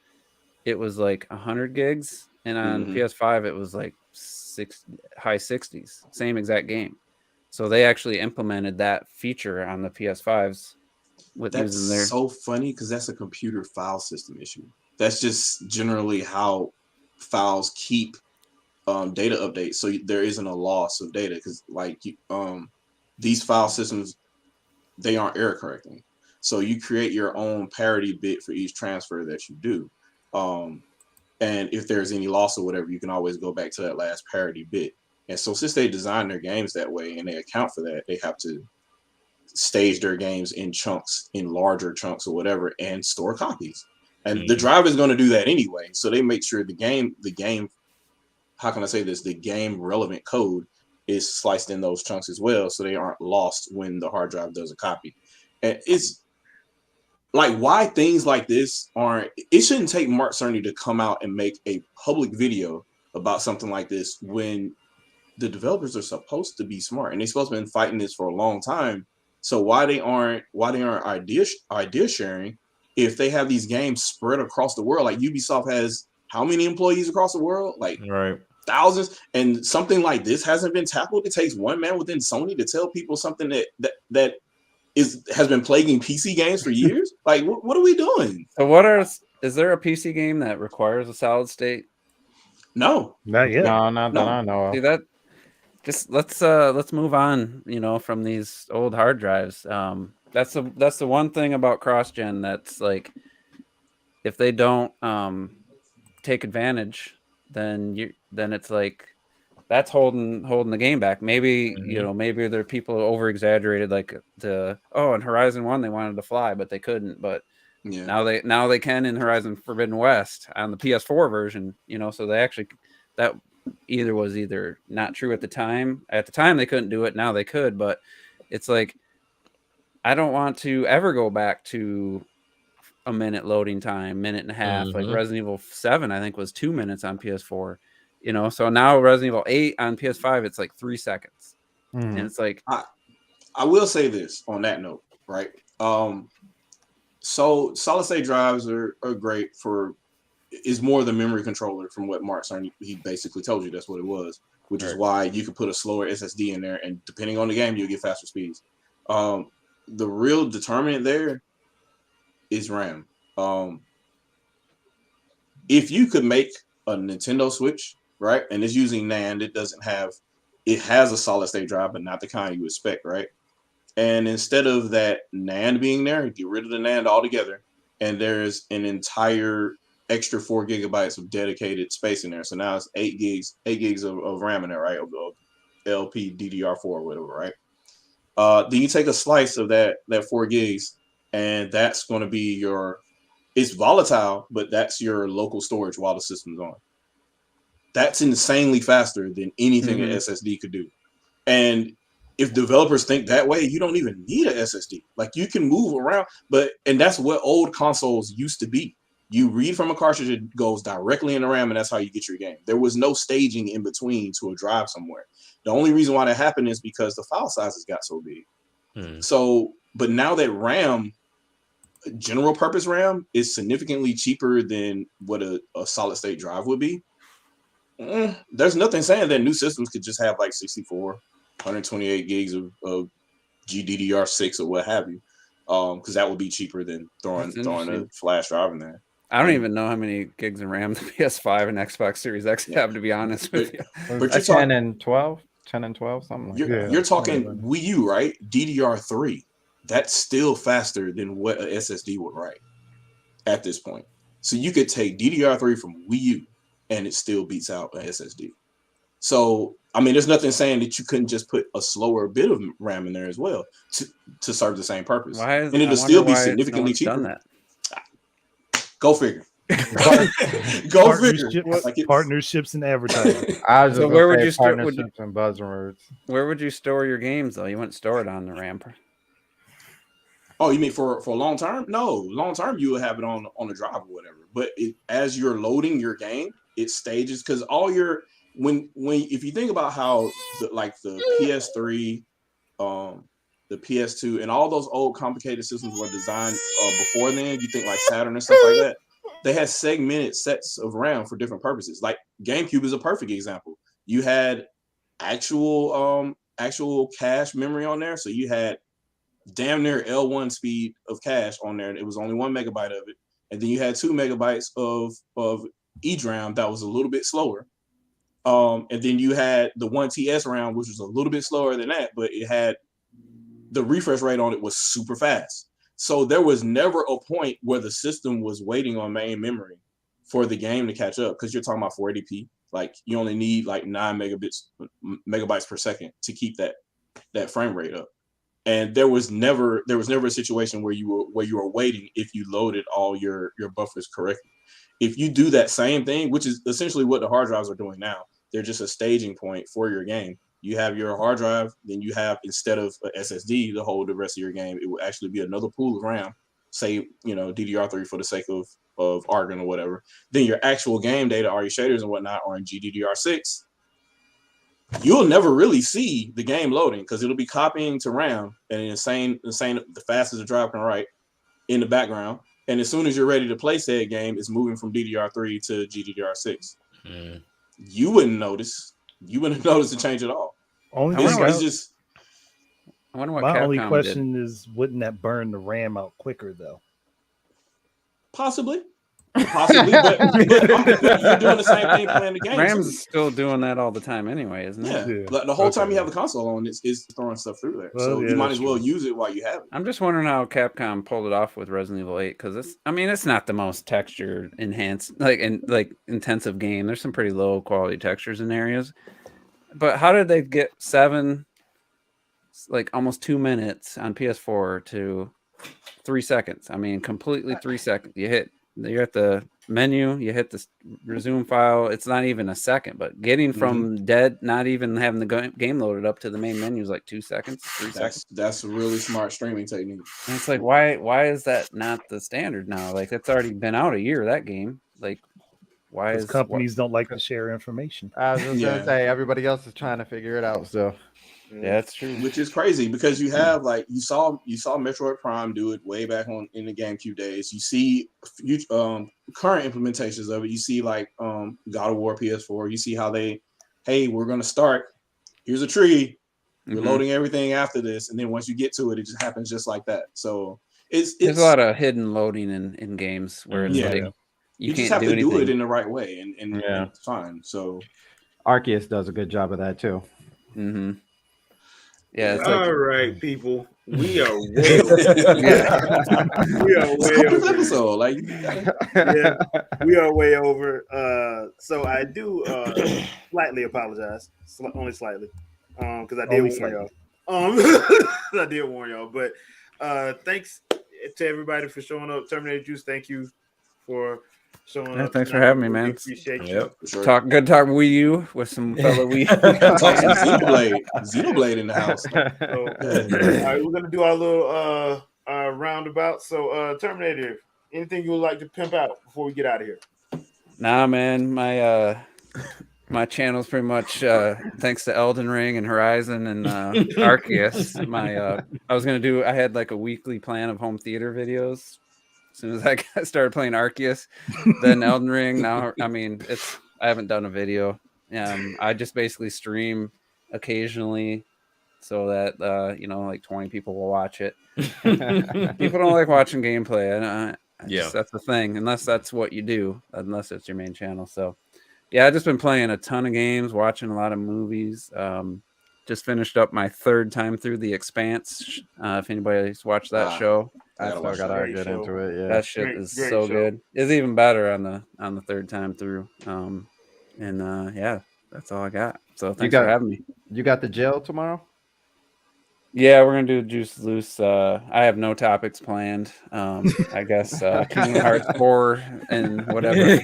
It was like 100 gigs, and on PS5 it was like high 60s. Same exact game. So they actually implemented that feature on the PS5s with using their.
That's so funny because that's a computer file system issue. That's just generally how files keep data updates, so there isn't a loss of data because these file systems, they aren't error correcting. So you create your own parity bit for each transfer that you do. And if there's any loss or whatever, you can always go back to that last parity bit. And so since they design their games that way and they account for that, they have to stage their games in chunks, in larger chunks or whatever, and store copies. And the drive is going to do that anyway. So they make sure the game, how can I say this? The game relevant code is sliced in those chunks as well, so they aren't lost when the hard drive does a copy. And it's like why things like this aren't. It shouldn't take Mark Cerny to come out and make a public video about something like this when the developers are supposed to be smart and they're supposed to have been fighting this for a long time. So why they aren't idea sharing if they have these games spread across the world? Like Ubisoft has how many employees across the world? Like thousands. And something like this hasn't been tackled. It takes one man within Sony to tell people something that has been plaguing PC games for years. Like what are we doing?
So is there a PC game that requires a solid state?
No,
not yet.
No, not that I know of.
See that? Just let's move on, from these old hard drives. That's the one thing about cross-gen that's like, if they don't take advantage, then it's like that's holding the game back. Maybe maybe there are people who over exaggerated, like in Horizon 1 they wanted to fly but they couldn't, but now they can in Horizon Forbidden West on the PS4 version. So they actually, that was either not true at the time. At the time they couldn't do it, now they could. But it's like, I don't want to ever go back to a minute loading time, minute and a half. Like Resident Evil 7 I think was 2 minutes on PS4. So now Resident Evil 8 on PS5 it's like 3 seconds. And it's like,
I will say this on that note, right? So solid state drives are great is more the memory controller from what Mark Cerny, he basically told you that's what it was, which is why you could put a slower SSD in there, and depending on the game, you'll get faster speeds. The real determinant there is RAM. If you could make a Nintendo Switch, right, and it's using NAND, it has a solid state drive, but not the kind you expect, right? And instead of that NAND being there, get rid of the NAND altogether, and there's an entire extra 4 gigabytes of dedicated space in there. So now it's 8 gigs of RAM in there, right? Of LP DDR4 or whatever, right? Then you take a slice of that 4 gigs, and that's going to be it's volatile, but that's your local storage while the system's on. That's insanely faster than anything an SSD could do. And if developers think that way, you don't even need an SSD. Like, you can move around, and that's what old consoles used to be. You read from a cartridge, it goes directly in the RAM, and that's how you get your game. There was no staging in between to a drive somewhere. The only reason why that happened is because the file sizes got so big. So, but now that RAM, general purpose RAM, is significantly cheaper than what a solid state drive would be, there's nothing saying that new systems could just have like 64, 128 gigs of GDDR6 or what have you, because that would be cheaper than throwing a flash drive in there.
I don't even know how many gigs of RAM the PS5 and Xbox Series X have, to be honest with you.
But you're 10 and 12, something like that.
You're talking Wii U, right? DDR3. That's still faster than what a SSD would write at this point. So you could take DDR3 from Wii U, and it still beats out an SSD. So, I mean, there's nothing saying that you couldn't just put a slower bit of RAM in there as well to serve the same purpose. And it'll still be significantly cheaper. Go figure. Go figure.
Partnerships and advertising.
So where would you store
partnerships and buzzwords?
Where would you store your games though? You wouldn't store it on the RAM.
Oh, you mean for long term? No, long term you would have it on a drive or whatever. But as you're loading your game, it stages because all your if you think about how the PS3, the PS2, and all those old complicated systems were designed before then, you think like Saturn and stuff like that. They had segmented sets of RAM for different purposes. Like GameCube is a perfect example. You had actual cache memory on there, so you had damn near L1 speed of cache on there. It was only 1 megabyte of it, and then you had 2 megabytes of EDRAM that was a little bit slower. And then you had the 1TS RAM, which was a little bit slower than that, but it had the refresh rate on it was super fast. So there was never a point where the system was waiting on main memory for the game to catch up, because you're talking about 480p. Like you only need like 9 megabytes per second to keep that frame rate up. And there was never a situation where you were waiting if you loaded all your buffers correctly. If you do that same thing, which is essentially what the hard drives are doing now, they're just a staging point for your game. You have your hard drive, then you have, instead of an SSD to hold the rest of your game, it will actually be another pool of RAM, say, DDR3 for the sake of arguing or whatever. Then your actual game data, all your shaders and whatnot, are in GDDR6. You'll never really see the game loading because it'll be copying to RAM and insane the fastest the drive can write in the background. And as soon as you're ready to play said game, it's moving from DDR3 to GDDR6. You wouldn't notice. You wouldn't notice the change at all.
My only question is, wouldn't that burn the RAM out quicker though?
Possibly, but you're doing the same thing playing the game.
RAM's still doing that all the time anyway, isn't it?
Yeah. The whole time you have the console on, it's throwing stuff through there. So you might as well use it while you have it.
I'm just wondering how Capcom pulled it off with Resident Evil 8, because it's not the most texture enhanced, intensive game. There's some pretty low quality textures in areas. But how did they get 7, almost 2 minutes on PS4 to 3 seconds? I mean, completely 3 seconds. You're at the menu, you hit the resume file. It's not even a second, but getting from dead, not even having the game loaded up to the main menu is like 2 seconds, 3 seconds.
That's a really smart streaming technique.
And it's like, why is that not the standard now? Like, it's already been out a year, that game. Like, why is
companies don't like to share information?
I was just gonna say everybody else is trying to figure it out. So
yeah, that's true.
Which is crazy because you have you saw Metroid Prime do it way back in the GameCube days. You see current implementations of it. You see God of War PS4. You see how we're gonna start. Here's a tree. We're loading everything after this, and then once you get to it, it just happens just like that. So there's
a lot of hidden loading in games where it's you
just have to do it in the right way, and it's fine. So
Arceus does a good job of that too.
Mm-hmm. Yeah.
All right, people. We are way over. We are way over.
Episode.
We are way over. So I do slightly apologize, only slightly, because I did warn y'all. I did warn y'all, but thanks to everybody for showing up. Terminator Juice, thank you for showing up.
Thanks for having me, man.
Appreciate you.
Sure.
Good talk Wii U with some fellow Wii.
Talk some Xenoblade in the house.
So, all right, we're gonna do our little roundabout. So, Terminator, anything you would like to pimp out before we get out of here?
Nah, man, my channel's pretty much thanks to Elden Ring and Horizon and Arceus. I had a weekly plan of home theater videos. As soon as I started playing Arceus, then Elden Ring. Now, I haven't done a video. I just basically stream occasionally so that 20 people will watch it. People don't like watching gameplay. That's the thing. Unless that's what you do, unless it's your main channel. So, yeah, I've just been playing a ton of games, watching a lot of movies. Just finished up my 3rd time through The Expanse. If anybody's watched that show.
I still got to get into it. Yeah,
that shit is so good. It's even better on the 3rd time through. That's all I got. So thanks for having me.
You got the jail tomorrow?
Yeah, we're gonna do Juice Loose. I have no topics planned. I guess Kingdom Hearts 4 and whatever.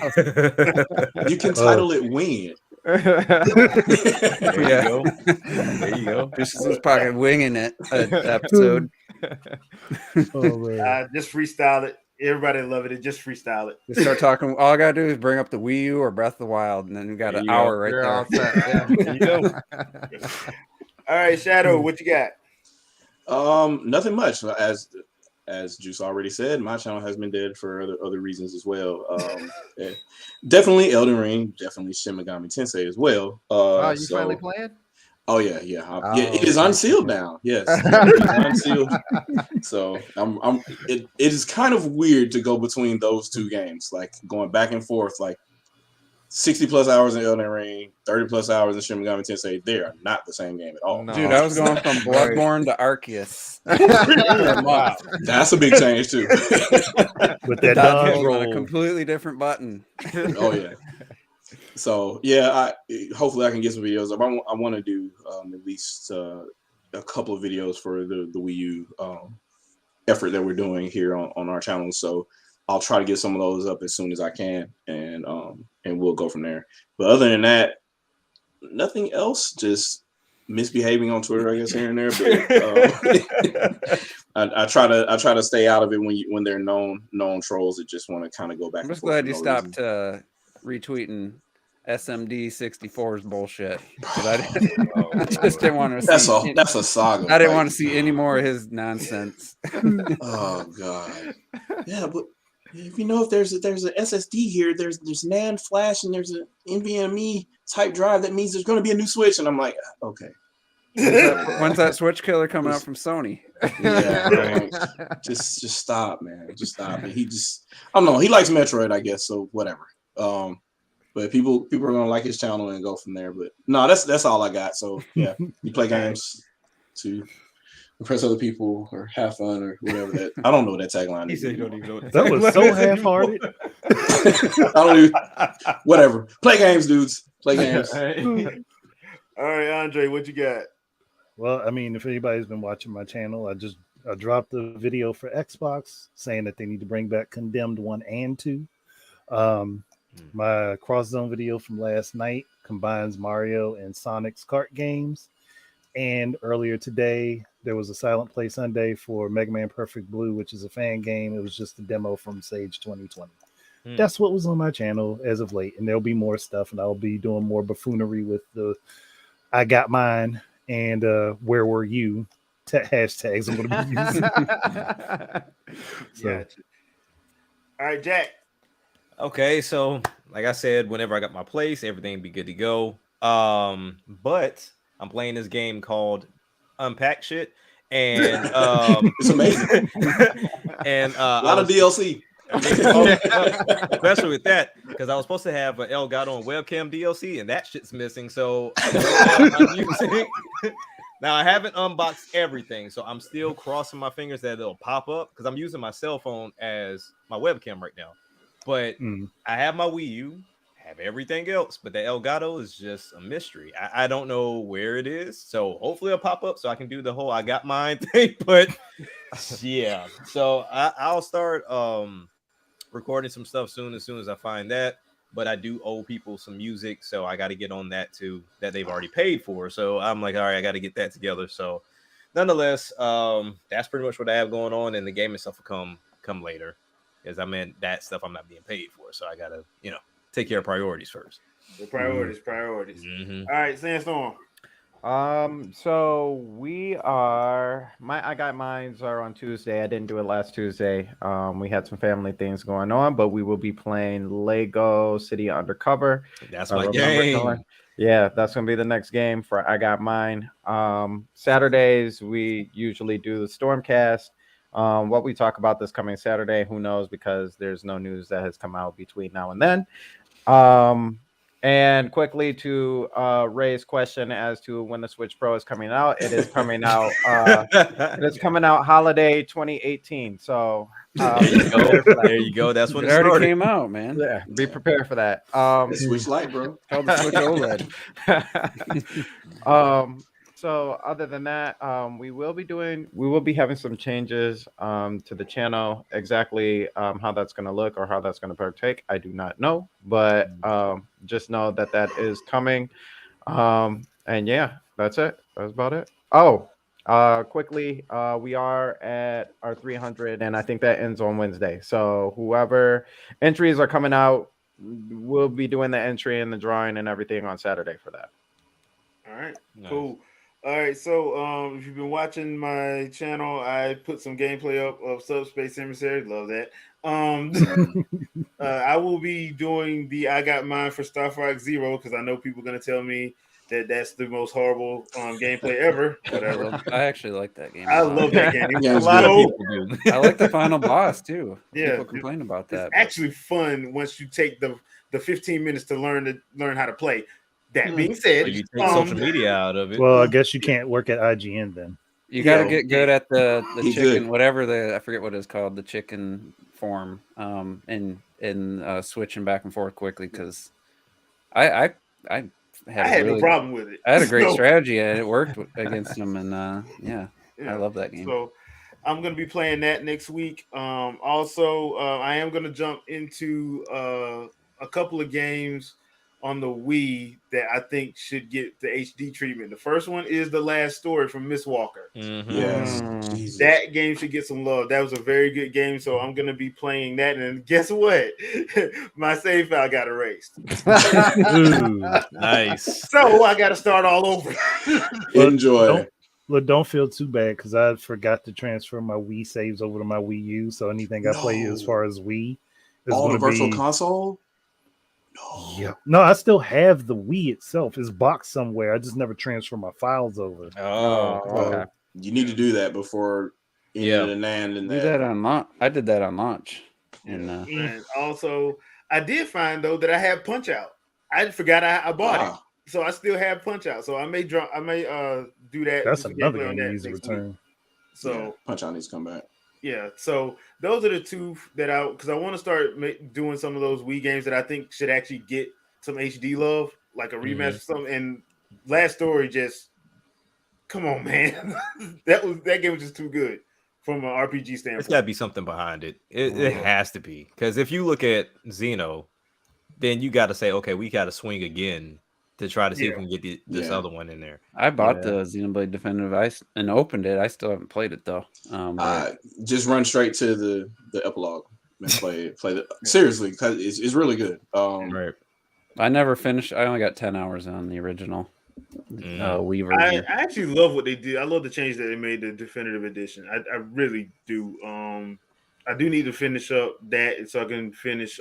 You can title it "Wingin."
There you go. Juice Loose Pocket Winging It episode.
Just freestyle it. Everybody love it. Just freestyle it.
Just start talking. All I gotta do is bring up the Wii U or Breath of the Wild, and then we got an hour right
You're
there.
all set. Yeah.
There you go.
All right, Shadow, what you got?
Nothing much. As Juice already said, my channel has been dead for other reasons as well. Definitely Elden Ring, definitely Shin Megami Tensei as well.
Oh, you finally playing?
Oh yeah.
Oh,
It is
okay.
unsealed now. Yes, it is unsealed. So it is kind of weird to go between those two games, like going back and forth, like 60 plus hours in Elden Ring, 30 plus hours in Shin Megami Tensei. They are not the same game at all.
No.
Dude, I was going from Bloodborne to Arceus.
Wow.
That's a big change too.
With that
Dodge
dodge
on a
roll.
completely different button.
Oh yeah. So yeah, hopefully I can get some videos up. I want to do at least a couple of videos for the Wii U effort that we're doing here on our channel. So I'll try to get some of those up as soon as I can, and we'll go from there. But other than that, nothing else. Just misbehaving on Twitter, I guess, here and there. But I try to stay out of it when they're known trolls that just want to kind of go back.
I'm
and
just
forth
glad
for
you
no
stopped
reason.
retweeting SMD 64's bullshit. I just didn't want to see.
That's a saga.
I didn't want to see any more of his nonsense.
Oh God. Yeah, but if you know if there's an SSD here, there's NAND flash and there's an NVMe type drive, that means there's going to be a new Switch. And I'm like, okay.
When's that Switch killer coming out from Sony?
Yeah, right. Just stop, man. Just stop. And I don't know. He likes Metroid, I guess. So whatever. But people are gonna like his channel and go from there. But no, that's all I got. So yeah, you play games to impress other people or have fun or whatever. That I don't know what that tagline
He
is.
said you don't even know what
That was so half-hearted.
I don't even. Whatever. Play games, dudes. Play games.
All right, Andre, what you got?
Well, I mean, if anybody's been watching my channel, I dropped a video for Xbox saying that they need to bring back Condemned 1 and 2. My Cross Zone video from last night combines Mario and Sonic's kart games. And earlier today, there was a Silent Play Sunday for Mega Man Perfect Blue, which is a fan game. It was just a demo from Sage 2020. That's what was on my channel as of late. And there'll be more stuff, and I'll be doing more buffoonery with the I Got Mine and Where Were You hashtags I'm going to be using. So.
All right, Jack.
Okay, so like I said, whenever I got my place, everything be good to go. But I'm playing this game called Unpack Shit, and
it's amazing.
And
a lot of DLC.
Especially with that, because I was supposed to have an Elgato and webcam DLC, and that shit's missing. So I'm using. Now I haven't unboxed everything, so I'm still crossing my fingers that it'll pop up because I'm using my cell phone as my webcam right now. But I have my Wii U, have everything else, but the Elgato is just a mystery. I don't know where it is, so hopefully it'll pop up so I can do the whole I Got Mine thing. But yeah, so I'll start recording some stuff as soon as I find that. But I do owe people some music, so I got to get on that too, that they've already paid for. So I'm like, all right, I got to get that together. So nonetheless, that's pretty much what I have going on, and the game itself will come later. Because I meant that stuff I'm not being paid for, so I gotta, take care of priorities first.
The priorities.
Mm-hmm.
All right, Sandstorm.
So I Got Mines are on Tuesday. I didn't do it last Tuesday. We had some family things going on, but we will be playing Lego City Undercover.
That's my game.
Yeah, that's gonna be the next game for I Got Mine. Saturdays we usually do the Stormcast. What we talk about this coming Saturday, who knows, because there's no news that has come out between now and then. And quickly to Ray's question as to when the Switch Pro is coming out, it is coming out. It is coming out holiday 2018. So
there you go. That's when
it already came out, man.
Yeah, be prepared for that.
Switch Lite, bro.
Called the Switch OLED.
So other than that, we will be having some changes to the channel. Exactly how that's going to look or how that's going to partake, I do not know, but just know that is coming. And yeah, that's it. That's about it. Oh, quickly, we are at our our 300, and I think that ends on Wednesday. So whoever entries are coming out, we'll be doing the entry and the drawing and everything on Saturday for that.
All right,
Nice.
cool. All right, so if you've been watching my channel, I put some gameplay up of Subspace Emissary. Love that. I will be doing the I Got Mine for Star Fox Zero because I know people are gonna tell me that that's the most horrible gameplay ever. Whatever.
I actually like that game.
I love that game.
Yeah,
A
it's
lot
good.
of
People do.
I like the final boss too.
Yeah,
People complain about
It's
that.
actually fun once you take the 15 minutes to learn how to play. That being said,
You take social media out of it.
Well, I guess you can't work at IGN then.
You got to
Yeah.
get good at the
He's
chicken,
good.
whatever I forget what it's called, the chicken form, and switching back and forth quickly because I
had no problem with it.
I had a great
So,
strategy and it worked against them, and
yeah,
I love that game.
So I'm gonna be playing that next week. Also, I am gonna jump into a couple of games on the Wii that I think should get the HD treatment. The first one is The Last Story from Miss Walker.
Mhm.
Yes.
Mm.
Jesus.
That game should get some love. That was a very good game, so I'm gonna be playing that. And guess what? My save file got erased,
Ooh.
Nice.
so I got to start all over.
Enjoy.
Don't feel too bad because I forgot to transfer my Wii saves over to my Wii U. So anything I play as
No.
far as Wii is
All the
going to
virtual
be.
console? No.
Yeah. No, I still have the Wii itself. It's boxed somewhere. I just never transfer my files over.
Oh,
Well, you need to do that before
Yeah.
the NAND and
Do that on launch. I did that on launch, and
And also, I did find though that I had Punch Out. I forgot I bought it, so I still have Punch Out. So I may do that.
That's
do some
another
gameplay
game
on
you
that
need to
next
return.
week. So
Punch Out needs to come back.
yeah, so those are the two that because I want to start doing some of those Wii games that I think should actually get some HD love, like a rematch or something. And Last Story, just come on, man, that game was just too good from an RPG standpoint.
It's got to be something behind it. It has to be, because if you look at Xeno, then you got to say, okay, we got to swing again to try to see if we can get this other one in there.
I bought the Xenoblade Definitive Ice and opened it. I still haven't played it though.
Just run straight to the epilogue and play it. Seriously, because it's really good.
Right.
I never finished. I only got 10 hours on the original Wii version.
I actually love what they did. I love the change that they made the definitive edition. I really do. I do need to finish up that so I can finish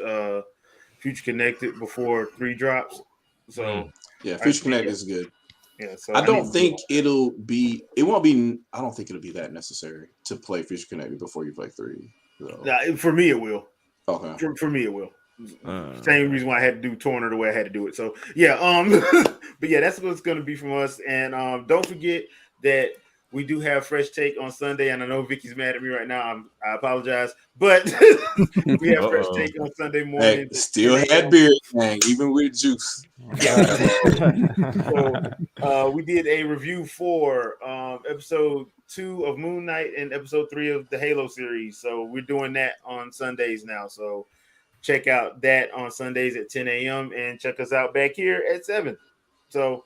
Future Connected before 3 drops. So
Future Connect is good.
Yeah, so
I don't think it won't be. I don't think it'll be that necessary to play Future Connect before you play 3. So.
Yeah, for me it will.
Okay.
For me it will. Same reason why I had to do Torner the way I had to do it. So yeah, but yeah, that's what's gonna be from us. And don't forget that we do have Fresh Take on Sunday, and I know Vicky's mad at me right now. I apologize, but we have Fresh Take on Sunday morning.
Hey, still had beer, man, even with juice.
So we did a review for episode 2 of Moon Knight and episode 3 of the Halo series. So we're doing that on Sundays now. So check out that on Sundays at 10 a.m. and check us out back here at 7. So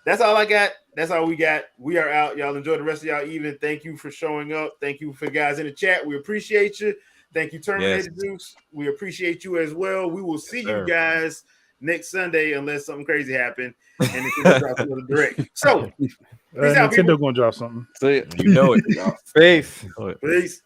that's all I got. That's all we got. We are out. Y'all enjoy the rest of y'all evening. Thank you for showing up. Thank you for the guys in the chat. We appreciate you. Thank you, Terminator Juice. We appreciate you as well. We will see you guys next Sunday unless something crazy happens and it's drops a little direct. So
Nintendo gonna drop something.
See,
you know it.
Peace.
Peace.